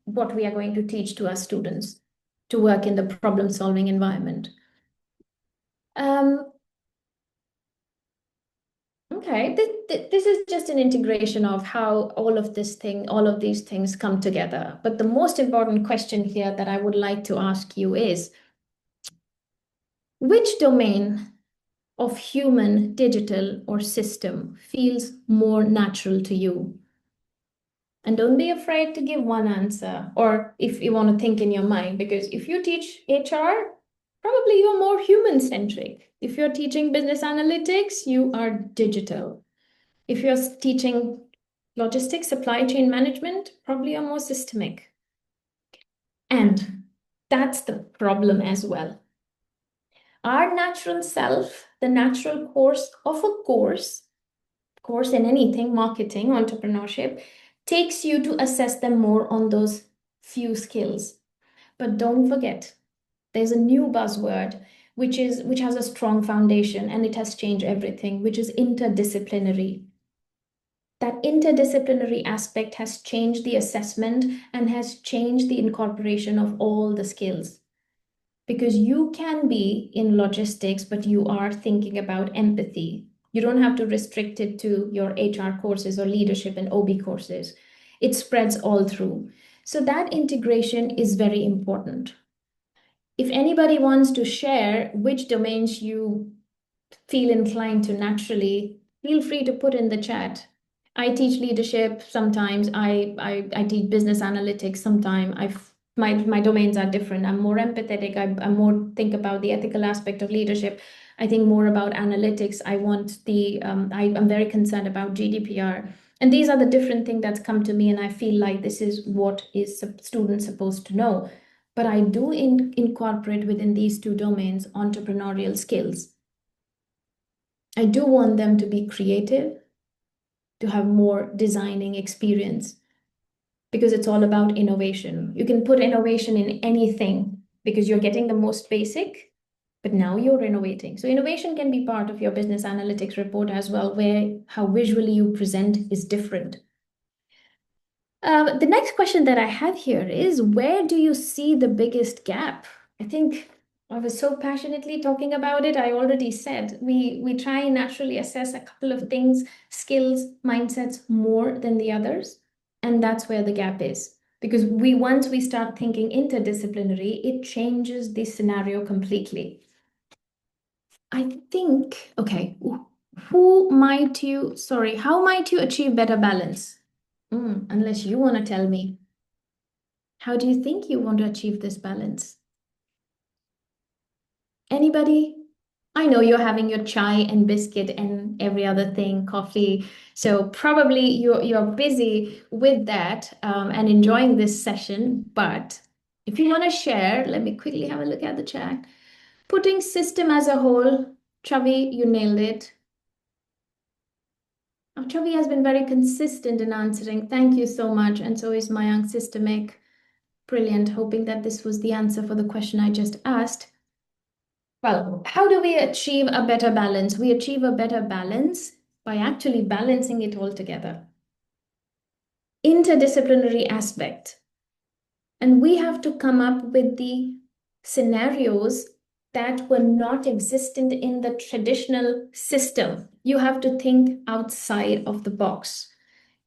what we are going to teach to our students to work in the problem-solving environment. Okay, this is just an integration of how all of these things come together. But the most important question here that I would like to ask you is, which domain of human, digital, or system feels more natural to you? And don't be afraid to give one answer, or if you want to think in your mind, because if you teach HR, probably you're more human-centric. If you're teaching business analytics, you are digital. If you're teaching logistics, supply chain management, probably you're more systemic. And that's the problem as well. Our natural self, the natural course of a course in anything, marketing, entrepreneurship, takes you to assess them more on those few skills. But don't forget, there's a new buzzword which has a strong foundation, and it has changed everything, which is interdisciplinary. That interdisciplinary aspect has changed the assessment and has changed the incorporation of all the skills. Because you can be in logistics, but you are thinking about empathy. You don't have to restrict it to your HR courses or leadership and OB courses. It spreads all through. So that integration is very important. If anybody wants to share which domains you feel inclined to naturally, feel free to put in the chat. I teach leadership sometimes. I teach business analytics sometimes. My domains are different. I'm more empathetic. I'm more think about the ethical aspect of leadership. I think more about analytics. I'm very concerned about GDPR. And these are the different things that's come to me, and I feel like this is what is students supposed to know. But I do incorporate within these two domains entrepreneurial skills. I do want them to be creative, to have more designing experience, because it's all about innovation. You can put innovation in anything because you're getting the most basic, but now you're innovating. So innovation can be part of your business analytics report as well, where how visually you present is different. The next question that I have here is, where do you see the biggest gap? I think I was so passionately talking about it. I already said we try and naturally assess a couple of things, skills, mindsets more than the others. And that's where the gap is. Because once we start thinking interdisciplinary, it changes the scenario completely. I think, okay, how might you achieve better balance? Unless you want to tell me. How do you think you want to achieve this balance? Anybody? I know you're having your chai and biscuit and every other thing, coffee. So probably you're busy with that and enjoying this session. But if you want to share, let me quickly have a look at the chat. Putting system as a whole, Chavi, you nailed it. Chavi has been very consistent in answering. Thank you so much. And so is Mayank. Systemic. Brilliant. Hoping that this was the answer for the question I just asked. Well, how do we achieve a better balance? We achieve a better balance by actually balancing it all together. Interdisciplinary aspect. And we have to come up with the scenarios that were not existent in the traditional system. You have to think outside of the box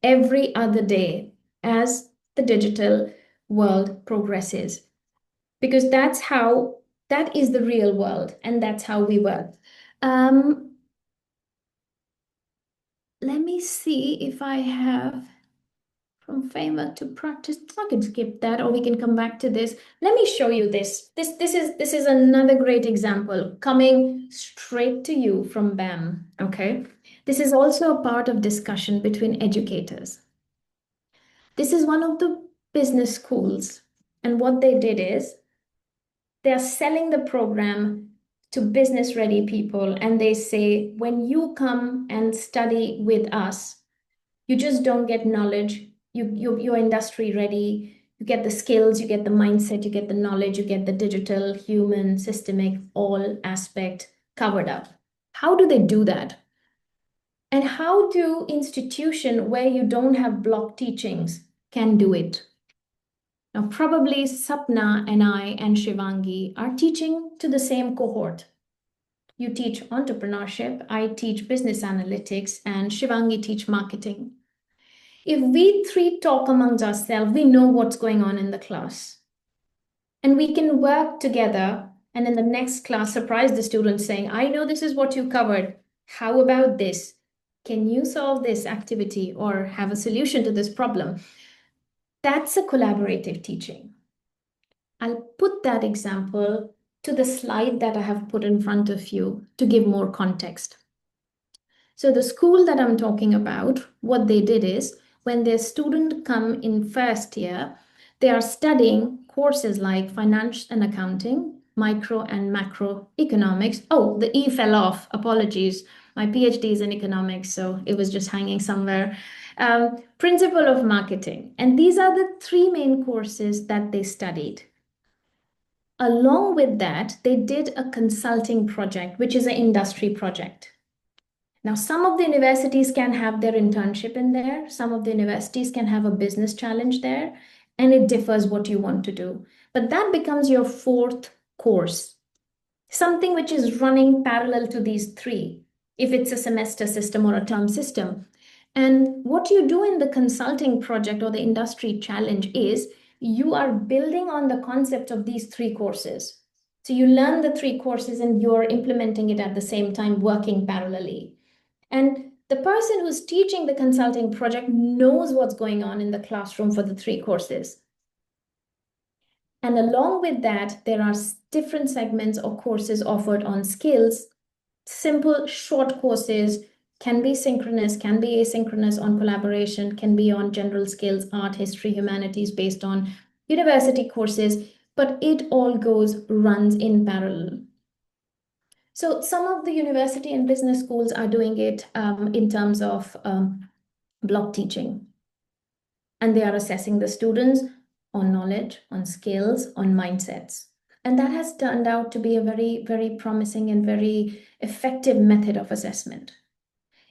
every other day as the digital world progresses. Because that is the real world, and that's how we work. Let me see if I have from framework to practice. I can skip that, or we can come back to this. Let me show you this. This is another great example coming straight to you from BAM. Okay, this is also a part of discussion between educators. This is one of the business schools, and what they did is they are selling the program to business ready people, and they say, when you come and study with us, you just don't get knowledge. You're industry ready. You get the skills, you get the mindset, you get the knowledge, you get the digital, human, systemic, all aspect covered up. How do they do that? And how do institution where you don't have block teachings can do it? Now, probably Sapna and I and Shivangi are teaching to the same cohort. You teach entrepreneurship, I teach business analytics, and Shivangi teach marketing. If we three talk amongst ourselves, we know what's going on in the class. And we can work together and in the next class surprise the students saying, I know this is what you covered. How about this? Can you solve this activity or have a solution to this problem? That's a collaborative teaching. I'll put that example to the slide that I have put in front of you to give more context. So the school that I'm talking about, what they did is when their student come in first year, they are studying courses like finance and accounting, micro and macro economics. Oh, the E fell off. Apologies. My PhD is in economics, so it was just hanging somewhere. Principle of marketing. And these are the three main courses that they studied. Along with that, they did a consulting project, which is an industry project. Now, some of the universities can have their internship in there. Some of the universities can have a business challenge there, and it differs what you want to do. But that becomes your fourth course, something which is running parallel to these three, if it's a semester system or a term system. And what you do in the consulting project or the industry challenge is you are building on the concept of these three courses. So you learn the three courses and you're implementing it at the same time, working parallelly. And the person who's teaching the consulting project knows what's going on in the classroom for the three courses. And along with that, there are different segments or courses offered on skills. Simple, short courses can be synchronous, can be asynchronous on collaboration, can be on general skills, art, history, humanities, based on university courses, but it all runs in parallel. So some of the university and business schools are doing it in terms of block teaching. And they are assessing the students on knowledge, on skills, on mindsets. And that has turned out to be a very, very promising and very effective method of assessment.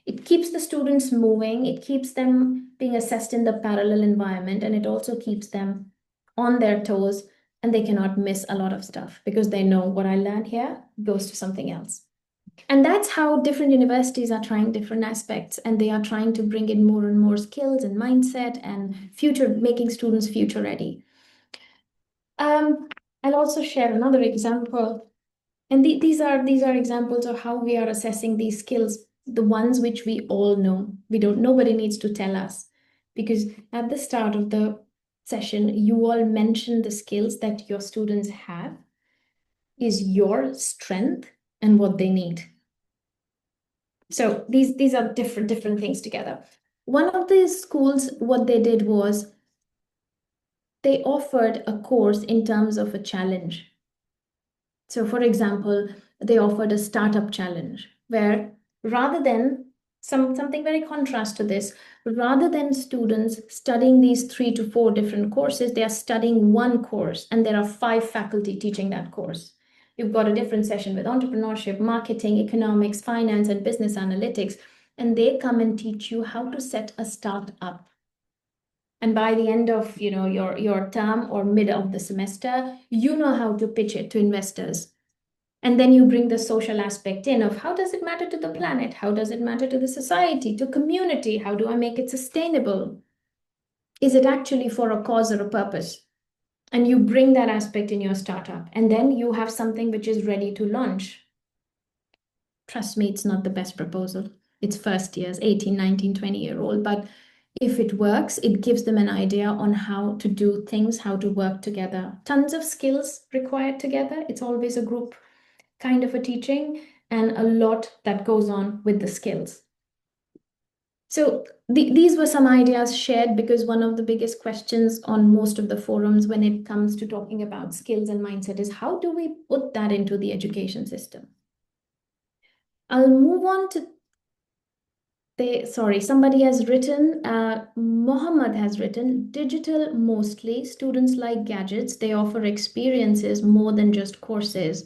It keeps the students moving, it keeps them being assessed in the parallel environment, and it also keeps them on their toes, and they cannot miss a lot of stuff because they know what I learned here goes to something else. And that's how different universities are trying different aspects, and they are trying to bring in more and more skills and mindset and making students future ready. I'll also share another example. And these are examples of how we are assessing these skills, the ones which we all know. Nobody needs to tell us, because at the start of the session, you all mentioned the skills that your students have is your strength and what they need. So these are different things together. One of the schools, what they did was they offered a course in terms of a challenge. So for example, they offered a startup challenge where rather than something very contrast to this, rather than students studying these 3 to 4 different courses, they are studying one course and there are 5 faculty teaching that course. You've got a different session with entrepreneurship, marketing, economics, finance, and business analytics, and they come and teach you how to set a startup. And by the end of your term or mid of the semester, you know how to pitch it to investors. And then you bring the social aspect in of how does it matter to the planet? How does it matter to the society, to community? How do I make it sustainable? Is it actually for a cause or a purpose? And you bring that aspect in your startup. And then you have something which is ready to launch. Trust me, it's not the best proposal. It's first years, 18, 19, 20-year-old. But if it works, it gives them an idea on how to do things, how to work together. Tons of skills required together. It's always a group kind of a teaching and a lot that goes on with the skills. So these were some ideas shared because one of the biggest questions on most of the forums when it comes to talking about skills and mindset is how do we put that into the education system? I'll move on to somebody has written, Mohammed has written, digital mostly, students like gadgets, they offer experiences more than just courses.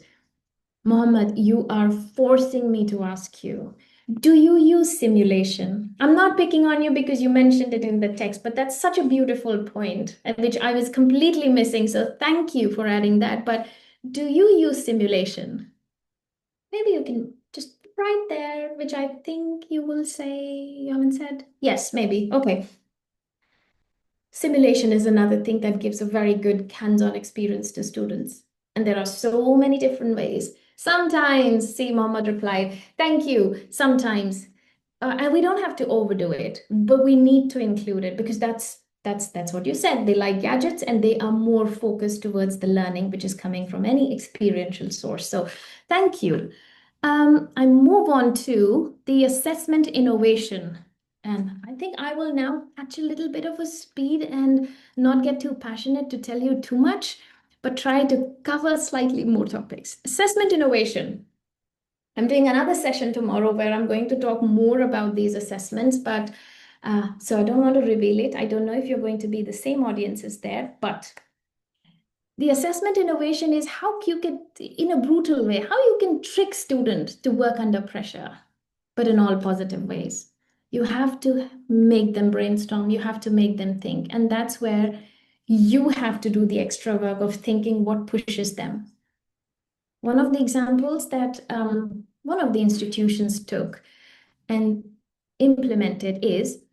Mohammed, you are forcing me to ask you, Do you use simulation? I'm not picking on you because you mentioned it in the text, but that's such a beautiful point, which I was completely missing. So thank you for adding that. But do you use simulation? Maybe you can just write there, which I think you will say you haven't said. Yes, maybe. Okay. Simulation is another thing that gives a very good hands-on experience to students. And there are so many different ways. Sometimes, see, Mohammed replied, thank you. Sometimes, and we don't have to overdo it, but we need to include it because that's what you said. They like gadgets and they are more focused towards the learning, which is coming from any experiential source. So thank you. I move on to the assessment innovation. And I think I will now catch a little bit of a speed and not get too passionate to tell you too much, but try to cover slightly more topics. Assessment innovation. I'm doing another session tomorrow where I'm going to talk more about these assessments, but so I don't want to reveal it. I don't know if you're going to be the same audiences there, but the assessment innovation is how you can, in a brutal way, how you can trick students to work under pressure, but in all positive ways. You have to make them brainstorm, you have to make them think. And that's where you have to do the extra work of thinking what pushes them. One of the examples that one of the institutions took and implemented is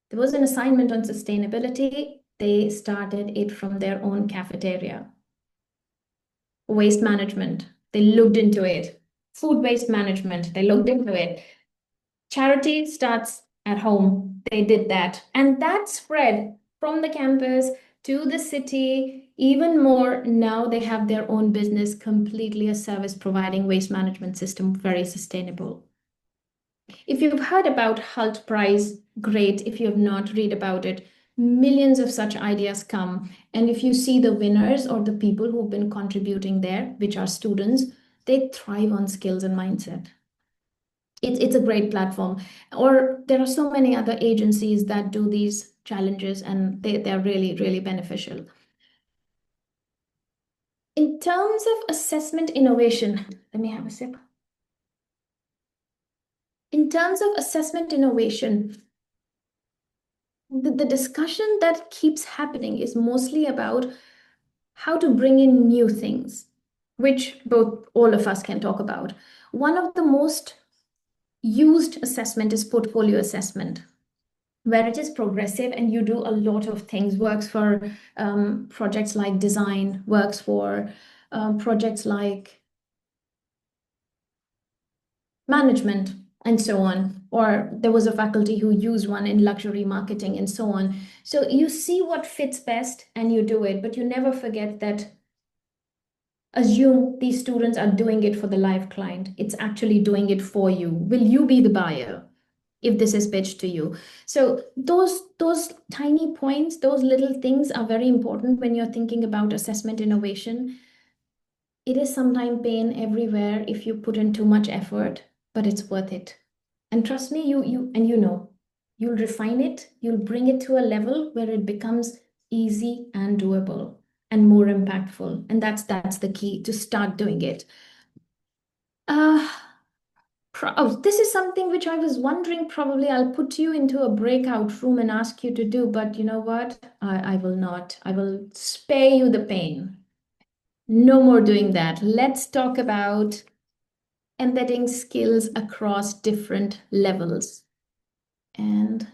there was an assignment on sustainability. They started it from their own cafeteria. Waste management, they looked into it. Food waste management, they looked into it. Charity starts at home, they did that. And that spread from the campus to the city, even more. Now they have their own business, completely a service providing waste management system, very sustainable. If you've heard about Halt Prize, great. If you have not, read about it. Millions of such ideas come. And if you see the winners or the people who've been contributing there, which are students, they thrive on skills and mindset. It's a great platform. Or there are so many other agencies that do these challenges and they're really, really beneficial. In terms of assessment innovation, let me have a sip. In terms of assessment innovation, the discussion that keeps happening is mostly about how to bring in new things, which both all of us can talk about. One of the most used assessment is portfolio assessment, where it is progressive and you do a lot of things, works for projects like design, works for projects like management, and so on. Or there was a faculty who used one in luxury marketing and so on. So you see what fits best and you do it, but you never forget that assume these students are doing it for the live client. It's actually doing it for you. Will you be the buyer if this is pitched to you? So those tiny points, those little things are very important when you're thinking about assessment innovation. It is sometimes pain everywhere if you put in too much effort, but it's worth it. And trust me, you'll refine it, you'll bring it to a level where it becomes easy and doable and more impactful. And that's the key to start doing it. This is something which I was wondering, probably I'll put you into a breakout room and ask you to do, but you know what? I will not. I will spare you the pain. No more doing that. Let's talk about embedding skills across different levels and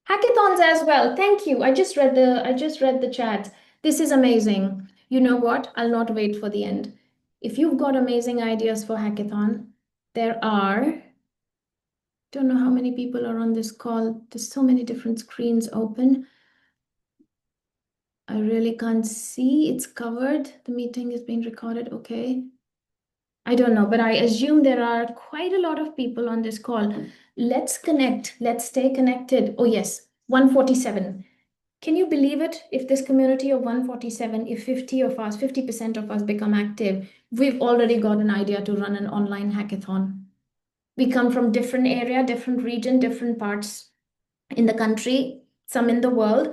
hackathons as well. Thank you. I just read the chat. This is amazing. You know what? I'll not wait for the end. If you've got amazing ideas for hackathon, there are, don't know how many people are on this call. There's so many different screens open. I really can't see. It's covered. The meeting is being recorded. Okay. I don't know, but I assume there are quite a lot of people on this call. Let's connect. Let's stay connected. Oh, yes, 147. Can you believe it? If this community of 147, if 50 of us, 50% of us become active, we've already got an idea to run an online hackathon. We come from different area, different region, different parts in the country, some in the world,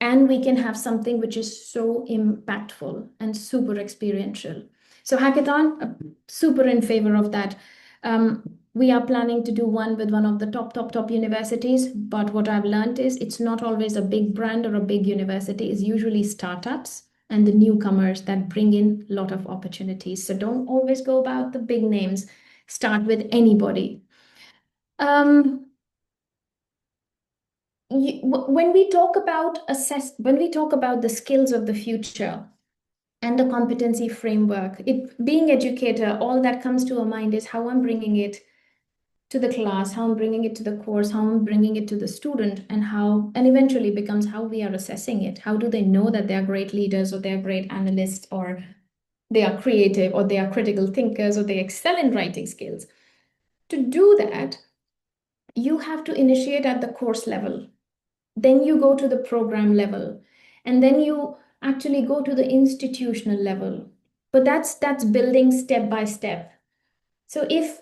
and we can have something which is so impactful and super experiential. So hackathon, super in favor of that. We are planning to do one with one of the top universities, but what I've learned is it's not always a big brand or a big university. It's usually startups and the newcomers that bring in a lot of opportunities. So don't always go about the big names. Start with anybody. When we talk about when we talk about the skills of the future and the competency framework, being educator, all that comes to our mind is how I'm bringing it to the class, how I'm bringing it to the course, how I'm bringing it to the student, and eventually becomes how we are assessing it. How do they know that they are great leaders or they are great analysts or they are creative or they are critical thinkers or they excel in writing skills? To do that, you have to initiate at the course level. Then you go to the program level, and then you actually go to the institutional level. But that's building step by step. So if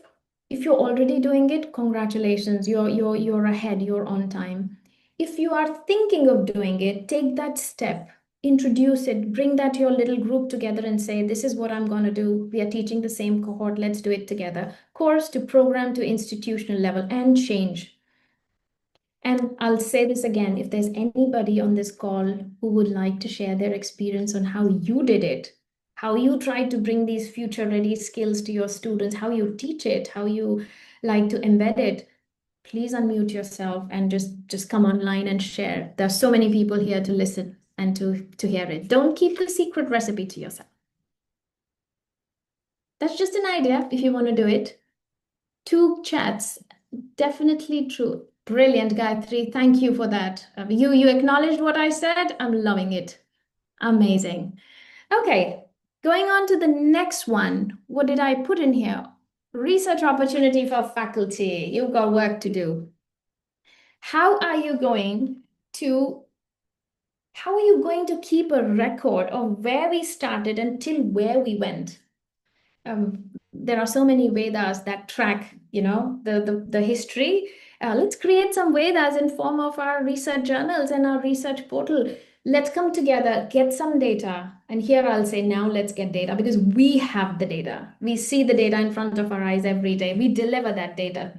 you're already doing it, congratulations, you're ahead, you're on time. If you are thinking of doing it, take that step, introduce it, bring that to your little group together and say, this is what I'm going to do. We are teaching the same cohort, let's do it together. Course to program to institutional level, and change. And I'll say this again, if there's anybody on this call who would like to share their experience on how you did it, how you try to bring these future ready skills to your students, how you teach it, how you like to embed it, please unmute yourself and just come online and share. There's so many people here to listen and to hear it. Don't keep the secret recipe to yourself. That's just an idea if you want to do it. 2 chats, definitely true. Brilliant, Gayatri. Thank you for that. You acknowledged what I said. I'm loving it. Amazing. Okay, going on to the next one. What did I put in here? Research opportunity for faculty. You've got work to do. How are you going to keep a record of where we started until where we went? There are so many Vedas that track, the history. Let's create some Vedas in form of our research journals and our research portal. Let's come together, get some data. And here I'll say now let's get data because we have the data. We see the data in front of our eyes every day. We deliver that data.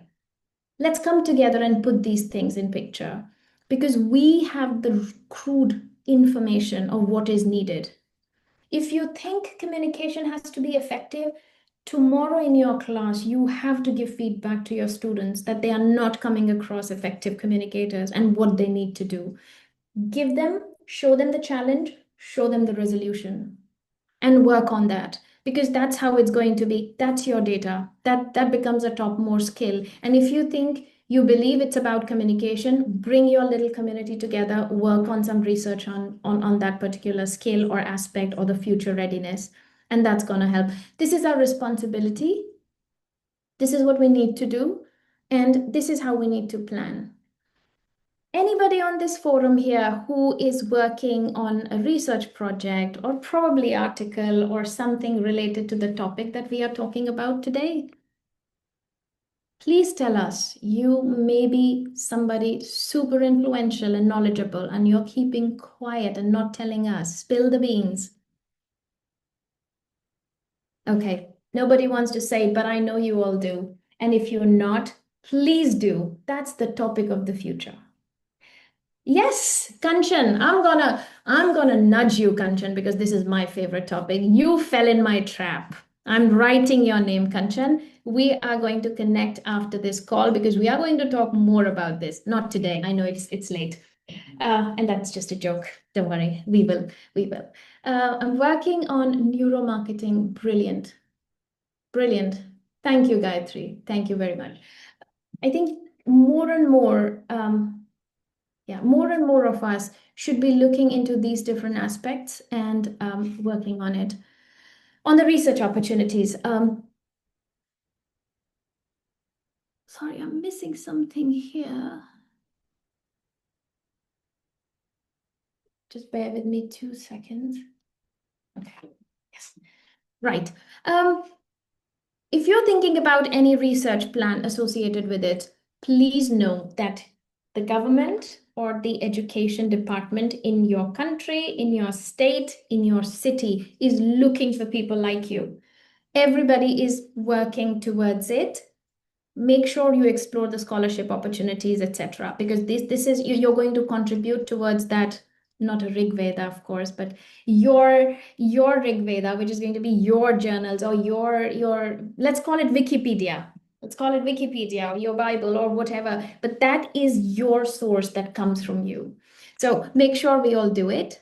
Let's come together and put these things in picture because we have the crude information of what is needed. If you think communication has to be effective, tomorrow in your class, you have to give feedback to your students that they are not coming across effective communicators and what they need to do. Give them, show them the challenge, show them the resolution, and work on that because that's how it's going to be. That's your data. That becomes a top more skill. And if you think you believe it's about communication, bring your little community together, work on some research on that particular skill or aspect or the future readiness. And that's going to help. This is our responsibility. This is what we need to do. And this is how we need to plan. Anybody on this forum here who is working on a research project or probably article or something related to the topic that we are talking about today? Please tell us. You may be somebody super influential and knowledgeable and you're keeping quiet and not telling us. Spill the beans. Okay, nobody wants to say, but I know you all do. And if you're not, please do. That's the topic of the future. Yes, Kanchan, I'm gonna nudge you, Kanchan, because this is my favorite topic. You fell in my trap. I'm writing your name, Kanchan. We are going to connect after this call because we are going to talk more about this. Not today. I know it's late. And that's just a joke. Don't worry. We will. I'm working on neuromarketing. Brilliant. Brilliant. Thank you, Gayatri. Thank you very much. I think more and more of us should be looking into these different aspects and working on it. On the research opportunities, sorry, I'm missing something here. Just bear with me 2 seconds. Okay, yes, right. If you're thinking about any research plan associated with it, please know that the government or the education department in your country, in your state, in your city is looking for people like you. Everybody is working towards it. make sure you explore the scholarship opportunities, etc. Because this is you're going to contribute towards that, not a Rig Veda, of course, but your Rig Veda, which is going to be your journals or your let's call it Wikipedia. Let's call it Wikipedia or your Bible or whatever. But that is your source that comes from you. So make sure we all do it.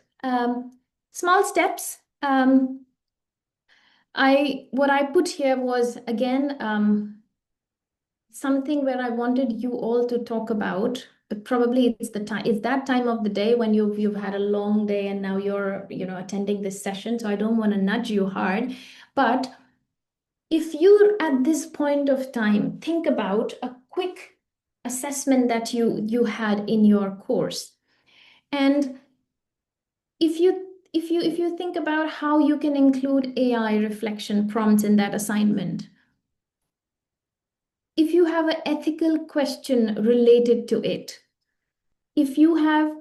Small steps. What I put here was again something where I wanted you all to talk about, but probably it's that time of the day when you've had a long day and now you're attending this session. So I don't want to nudge you hard, but if you're at this point of time, think about a quick assessment that you had in your course. And if you think about how you can include AI reflection prompts in that assignment, if you have an ethical question related to it, if you have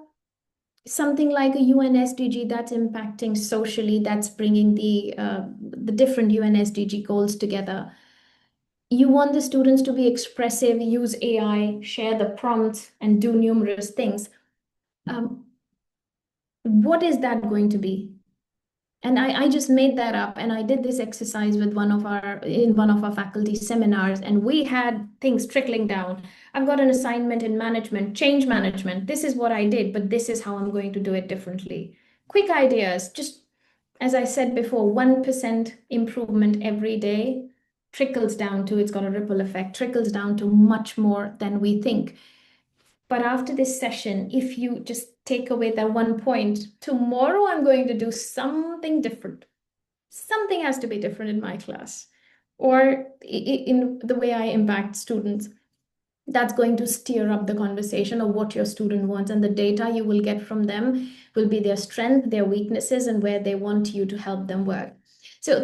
something like a UN SDG that's impacting socially, that's bringing the different UN SDG goals together, you want the students to be expressive, use AI, share the prompts, and do numerous things. What is that going to be? And I just made that up, and I did this exercise with one of our faculty seminars, and we had things trickling down. I've got an assignment in management, change management. This is what I did, but this is how I'm going to do it differently. Quick ideas, just as I said before, 1% improvement every day trickles down to, it's got a ripple effect, trickles down to much more than we think. But after this session, if you just take away that one point, tomorrow I'm going to do something different. Something has to be different in my class or in the way I impact students. That's going to steer up the conversation of what your student wants, and the data you will get from them will be their strength, their weaknesses, and where they want you to help them work. So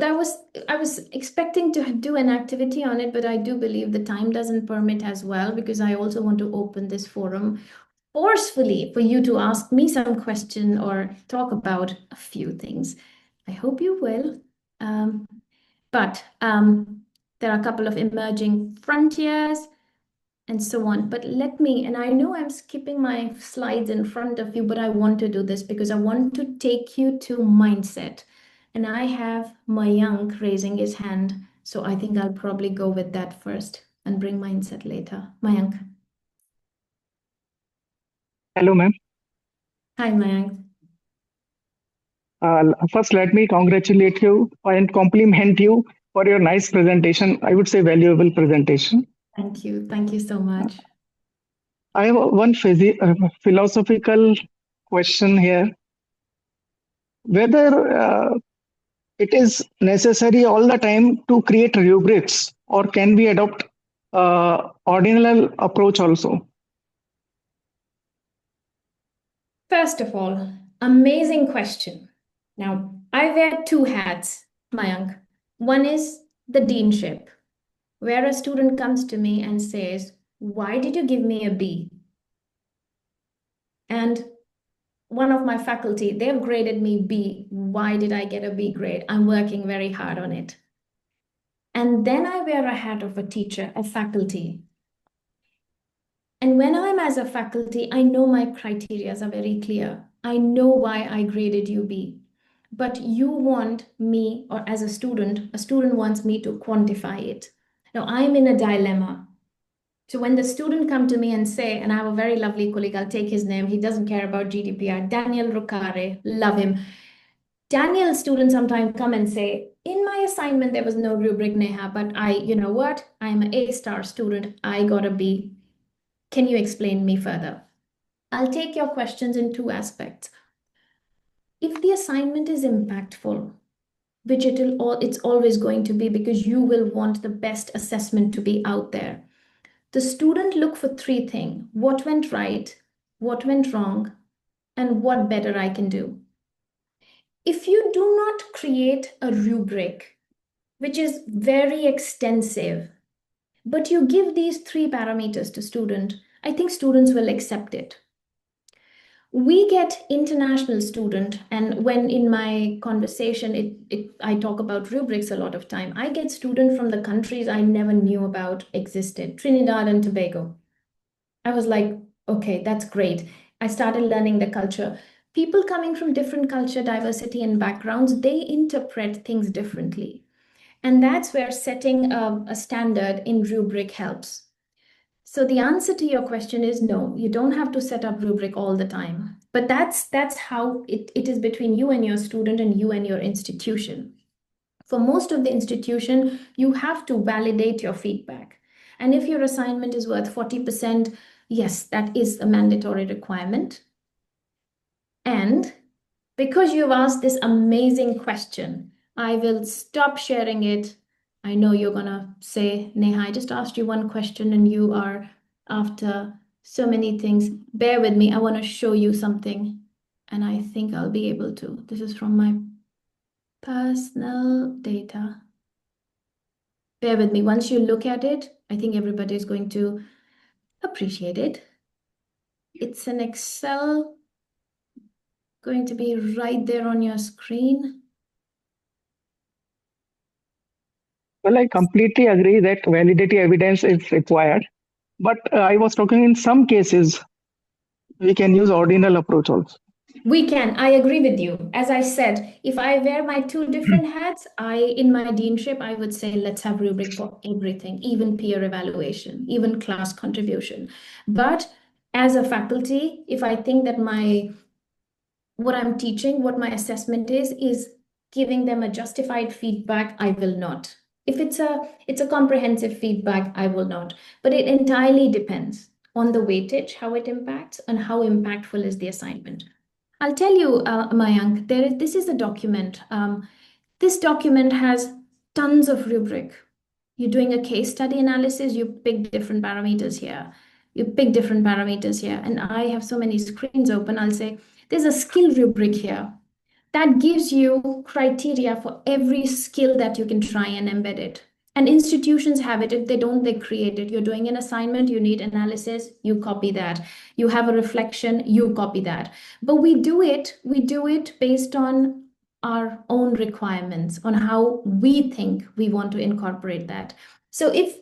I was expecting to do an activity on it, but I do believe the time doesn't permit as well, because I also want to open this forum forcefully for you to ask me some question or talk about a few things. I hope you will. But there are a couple of emerging frontiers and so on. But and I know I'm skipping my slides in front of you, but I want to do this because I want to take you to mindset. And I have Mayank raising his hand. So I think I'll probably go with that first and bring mindset later. Mayank. Hello, ma'am. Hi, Mayank. First, let me congratulate you and compliment you for your nice presentation. I would say valuable presentation. Thank you. Thank you so much. I have one philosophical question here. Whether it is necessary all the time to create rubrics, or can we adopt ordinal approach also? First of all, amazing question. Now, I wear two hats, Mayank. One is the deanship, where a student comes to me and says, "Why did you give me a B?" And one of my faculty, they've graded me B. Why did I get a B grade? I'm working very hard on it. And then I wear a hat of a teacher, a faculty. And when I'm as a faculty, I know my criteria are very clear. I know why I graded you B. But you want me, or as a student wants me to quantify it. Now I'm in a dilemma. So when the student come to me and say, and I have a very lovely colleague, I'll take his name, he doesn't care about GDPR, Daniel Rucare, love him. Daniel's students sometimes come and say, in my assignment, there was no rubric, Neha, but you know what? I'm an A-star student, I got a B. Can you explain me further? I'll take your questions in two aspects. If the assignment is impactful, which it's always going to be, because you will want the best assessment to be out there. The student look for three things: what went right, what went wrong, and what better I can do. If you do not create a rubric, which is very extensive, but you give these three parameters to student, I think students will accept it. We get international student, and when in my conversation, I talk about rubrics a lot of time. I get student from the countries I never knew about existed, Trinidad and Tobago. I was like, okay, that's great. I started learning the culture. People coming from different culture, diversity, and backgrounds, they interpret things differently. And that's where setting a standard in rubric helps. So the answer to your question is no, you don't have to set up rubric all the time. But that's how it is between you and your student and you and your institution. For most of the institution, you have to validate your feedback. And if your assignment is worth 40%, yes, that is a mandatory requirement. And because you've asked this amazing question, I will stop sharing it. I know you're gonna say, Neha, I just asked you one question and you are after so many things. Bear with me, I wanna show you something and I think I'll be able to. This is from my personal data. Bear with me, once you look at it, I think everybody is going to appreciate it. It's an Excel going to be right there on your screen. Well, I completely agree that validity evidence is required. But I was talking in some cases, we can use ordinal approach also. We can. I agree with you. As I said, if I wear my two different hats, in my deanship, I would say let's have rubric for everything, even peer evaluation, even class contribution. But as a faculty, if I think that what I'm teaching, what my assessment is giving them a justified feedback, I will not. If it's a comprehensive feedback, I will not. But it entirely depends on the weightage, how it impacts, and how impactful is the assignment. I'll tell you, Mayank, this is a document. This document has tons of rubric. You're doing a case study analysis, you pick different parameters here. You pick different parameters here. And I have so many screens open. I'll say, there's a skill rubric here that gives you criteria for every skill that you can try and embed it. And institutions have it. If they don't, they create it. You're doing an assignment, you need analysis, you copy that. You have a reflection, you copy that. But we do it based on our own requirements, on how we think we want to incorporate that. So if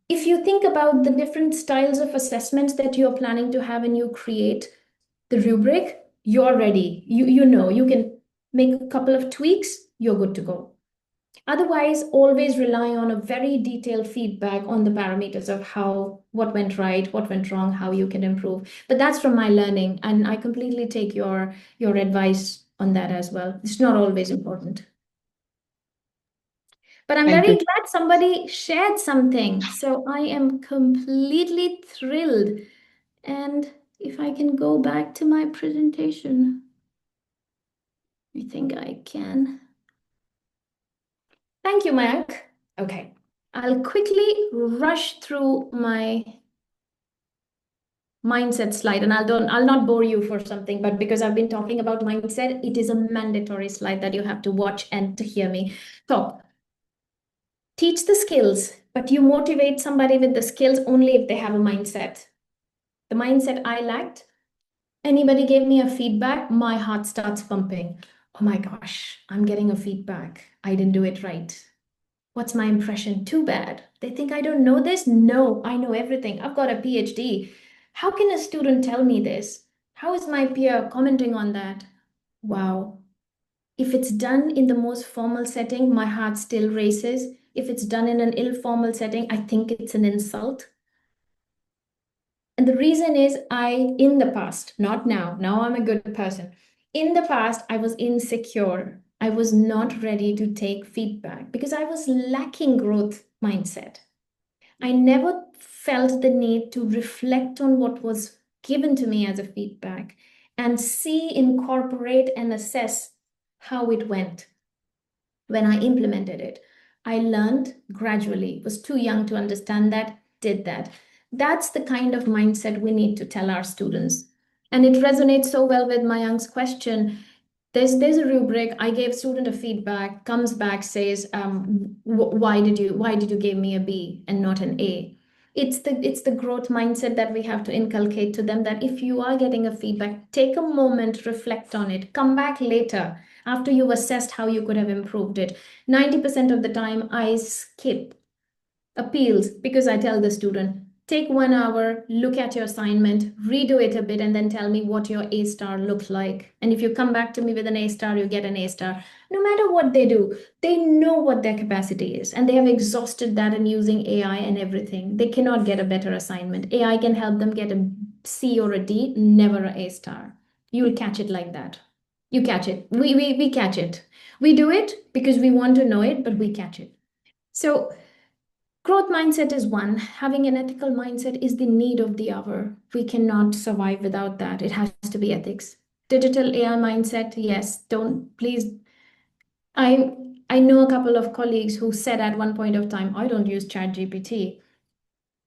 you think about the different styles of assessments that you're planning to have and you create the rubric, you're ready. You know, you can make a couple of tweaks, you're good to go. Otherwise, always rely on a very detailed feedback on the parameters of what went right, what went wrong, how you can improve. But that's from my learning, and I completely take your advice on that as well. It's not always important. But I'm Thank very you. glad somebody shared something. So I am completely thrilled. And if I can go back to my presentation, I think I can. Thank you, Mayank. Okay, I'll quickly rush through my mindset slide, and I'll not bore you for something, but because I've been talking about mindset, it is a mandatory slide that you have to watch and to hear me. So, teach the skills, but you motivate somebody with the skills only if they have a mindset. The mindset I lacked, anybody gave me a feedback, my heart starts pumping. Oh my gosh, I'm getting a feedback. I didn't do it right. What's my impression? Too bad. They think I don't know this? No, I know everything. I've got a PhD. How can a student tell me this? How is my peer commenting on that? Wow. If it's done in the most formal setting, my heart still races. If it's done in an informal setting, I think it's an insult. And the reason is in the past, not now, now I'm a good person. In the past, I was insecure. I was not ready to take feedback because I was lacking growth mindset. I never felt the need to reflect on what was given to me as a feedback and incorporate, and assess how it went when I implemented it. I learned gradually, was too young to understand that, did that. That's the kind of mindset we need to tell our students. And it resonates so well with Mayank's question. There's a rubric. I gave student a feedback, comes back, says, why did you give me a B and not an A? It's the growth mindset that we have to inculcate to them, that if you are getting a feedback, take a moment, reflect on it, come back later after you've assessed how you could have improved it. 90% of the time, I skip appeals because I tell the student, take 1 hour, look at your assignment, redo it a bit, and then tell me what your A star looked like. And if you come back to me with an A star, you get an A star. No matter what they do, they know what their capacity is, and they have exhausted that in using AI and everything. They cannot get a better assignment. AI can help them get a C or a D, never a A star. You'll catch it like that. You catch it. We catch it. We do it because we want to know it, but we catch it. So growth mindset is one. Having an ethical mindset is the need of the hour. We cannot survive without that. It has to be ethics. Digital AI mindset, yes. Don't please. I know a couple of colleagues who said at one point of time, I don't use ChatGPT.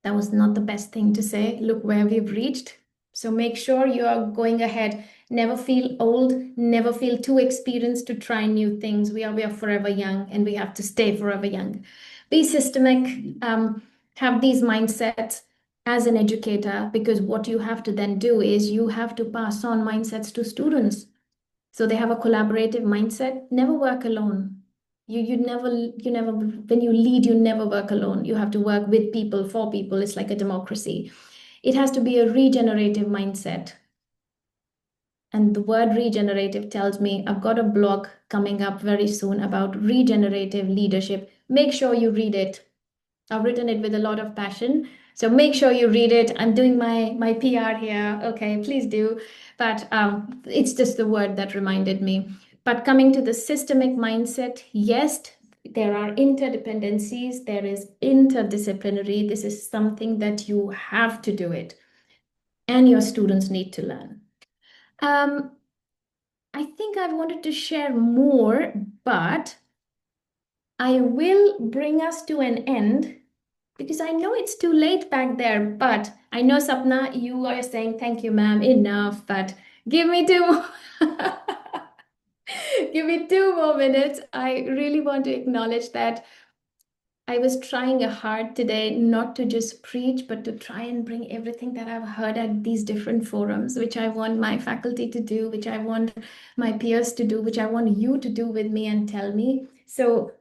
That was not the best thing to say. Look where we've reached. So make sure you are going ahead. Never feel old, never feel too experienced to try new things. We are forever young, and we have to stay forever young. Be systemic, have these mindsets as an educator, because what you have to then do is you have to pass on mindsets to students. So they have a collaborative mindset. Never work alone. You never when you lead, you never work alone. You have to work with people, for people. It's like a democracy. It has to be a regenerative mindset. And the word regenerative tells me I've got a blog coming up very soon about regenerative leadership. Make sure you read it. I've written it with a lot of passion. So make sure you read it. I'm doing my PR here. Okay, please do. But it's just the word that reminded me. But coming to the systemic mindset, yes, there are interdependencies. There is interdisciplinary. This is something that you have to do it, and your students need to learn. I think I wanted to share more, but I will bring us to an end because I know it's too late back there. But I know, Sapna, you are saying thank you, ma'am, enough, but give me 2 give me 2 more minutes. I really want to acknowledge that I was trying hard today not to just preach, but to try and bring everything that I've heard at these different forums, which I want my faculty to do, which I want my peers to do, which I want you to do with me and tell me. So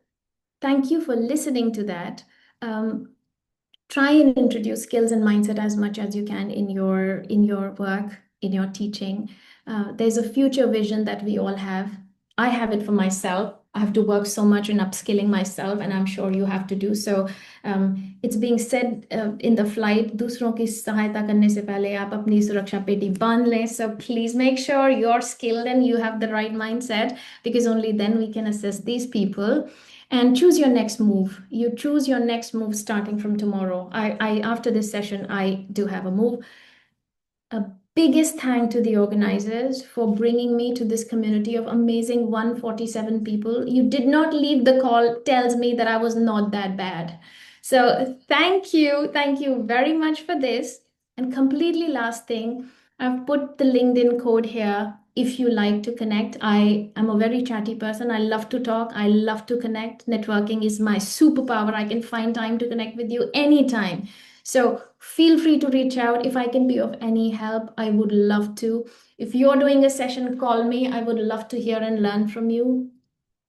thank you for listening to that. Try and introduce skills and mindset as much as you can in your work, in your teaching. There's a future vision that we all have. I have it for myself. I have to work so much in upskilling myself, and I'm sure you have to do so. It's being said in the flight, दूसरों की सहायता करने से पहले आप अपनी सुरक्षा पेटी बांध लें. So please make sure you're skilled and you have the right mindset, because only then we can assess these people. And choose your next move. You choose your next move starting from tomorrow. I after this session, I do have a move. A biggest thank to the organizers for bringing me to this community of amazing 147 people. You did not leave the call, tells me that I was not that bad. So thank you very much for this. And completely last thing, I've put the LinkedIn code here. If you like to connect, I am a very chatty person. I love to talk. I love to connect. Networking is my superpower. I can find time to connect with you anytime. So feel free to reach out. If I can be of any help, I would love to. If you're doing a session, call me. I would love to hear and learn from you.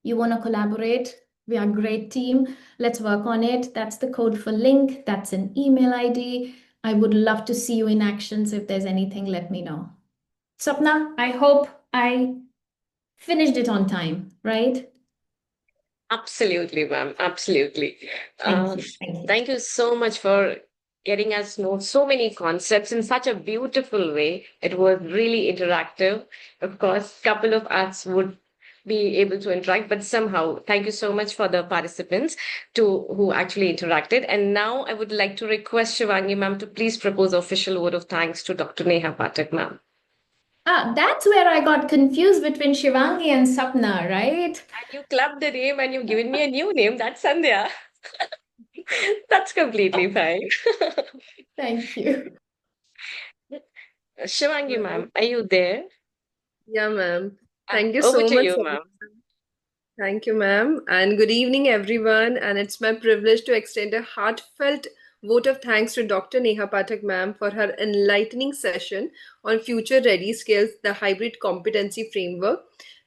You want to collaborate? We are a great team. Let's work on it. That's the code for link. That's an email ID. I would love to see you in action. So if there's anything, let me know. Sapna, I hope I finished it on time, right? Absolutely, ma'am. Absolutely. Thank you. Thank you. Thank you so much for getting us know so many concepts in such a beautiful way. It was really interactive. Of course, couple of us would be able to interact, but somehow, thank you so much for the participants who actually interacted. And now I would like to request Shivangi ma'am to please propose official word of thanks to Dr. Neha Pathak ma'am. That's where I got confused between Shivangi and Sapna, right? And you clubbed the name and you've given me a new name. That's Sandhya. That's completely fine. Thank you. Shivangi ma'am, are you there? Yeah, ma'am. Thank you Over so to much you, for ma'am. Thank you, ma'am. And good evening, everyone. And it's my privilege to extend a heartfelt vote of thanks to Dr. Neha Pathak ma'am for her enlightening session on future ready skills, the hybrid competency framework.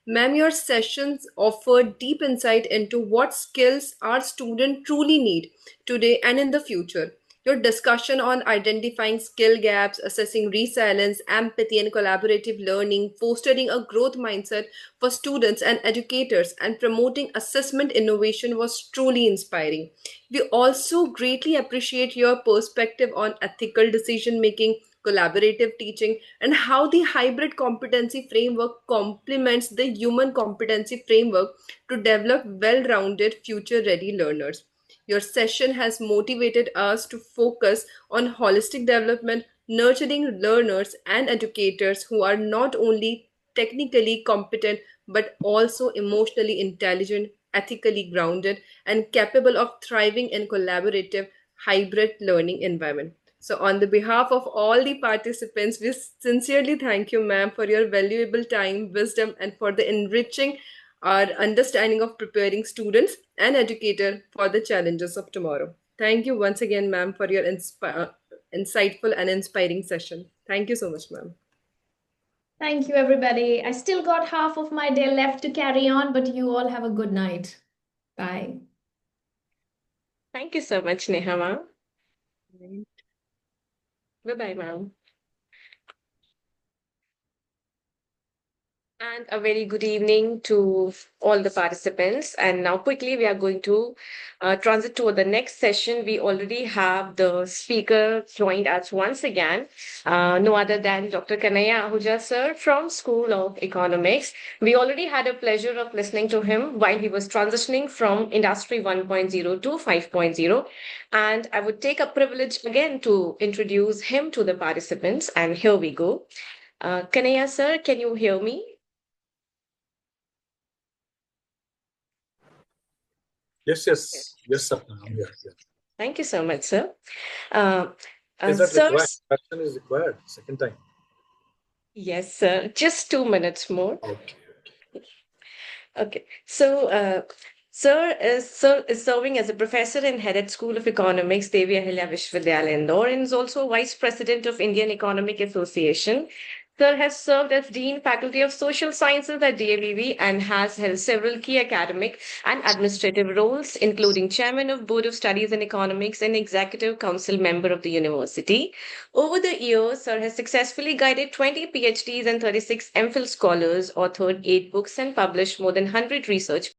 Ma'am, your sessions offered deep insight into what skills our students truly need today and in the future. Your discussion on identifying skill gaps, assessing resilience, empathy, and collaborative learning, fostering a growth mindset for students and educators, and promoting assessment innovation was truly inspiring. We also greatly appreciate your perspective on ethical decision making, collaborative teaching, and how the hybrid competency framework complements the human competency framework to develop well rounded, future ready learners. Your session has motivated us to focus on holistic development, nurturing learners and educators who are not only technically competent but also emotionally intelligent, ethically grounded, and capable of thriving in collaborative hybrid learning environment. So, on the behalf of all the participants, we sincerely thank you, ma'am, for your valuable time, wisdom, and for the enriching our understanding of preparing students and educators for the challenges of tomorrow. Thank you once again, ma'am, for your insightful and inspiring session. Thank you so much, ma'am. Thank you, everybody. I still got half of my day left to carry on, but you all have a good night. Bye. Thank you so much, Neha ma'am. Bye-bye, ma'am. And a very good evening to all the participants. And now, quickly, we are going to transit to the next session. We already have the speaker joined us once again, no other than Dr. Kanaya Ahuja, sir, from School of Economics. We already had a pleasure of listening to him while he was transitioning from Industry 1.0 to 5.0. And I would take a privilege again to introduce him to the participants. And here we go. Kanaya, sir, can you hear me? Yes, sir. I'm here. Yeah. Thank you so much, sir. Is that Sir, required? Question is required. Second time. yes, sir. Just 2 minutes more. Okay. Okay. So, sir is serving as a professor in head at School of Economics, Devi Ahilya Vishwavidyalaya, Indore, and is also vice president of Indian Economic Association. Sir has served as Dean Faculty of Social Sciences at DAVV and has held several key academic and administrative roles, including Chairman of Board of Studies in Economics and Executive Council member of the university. Over the years, Sir has successfully guided 20 PhDs and 36 MPhil scholars, authored 8 books, and published more than 100 research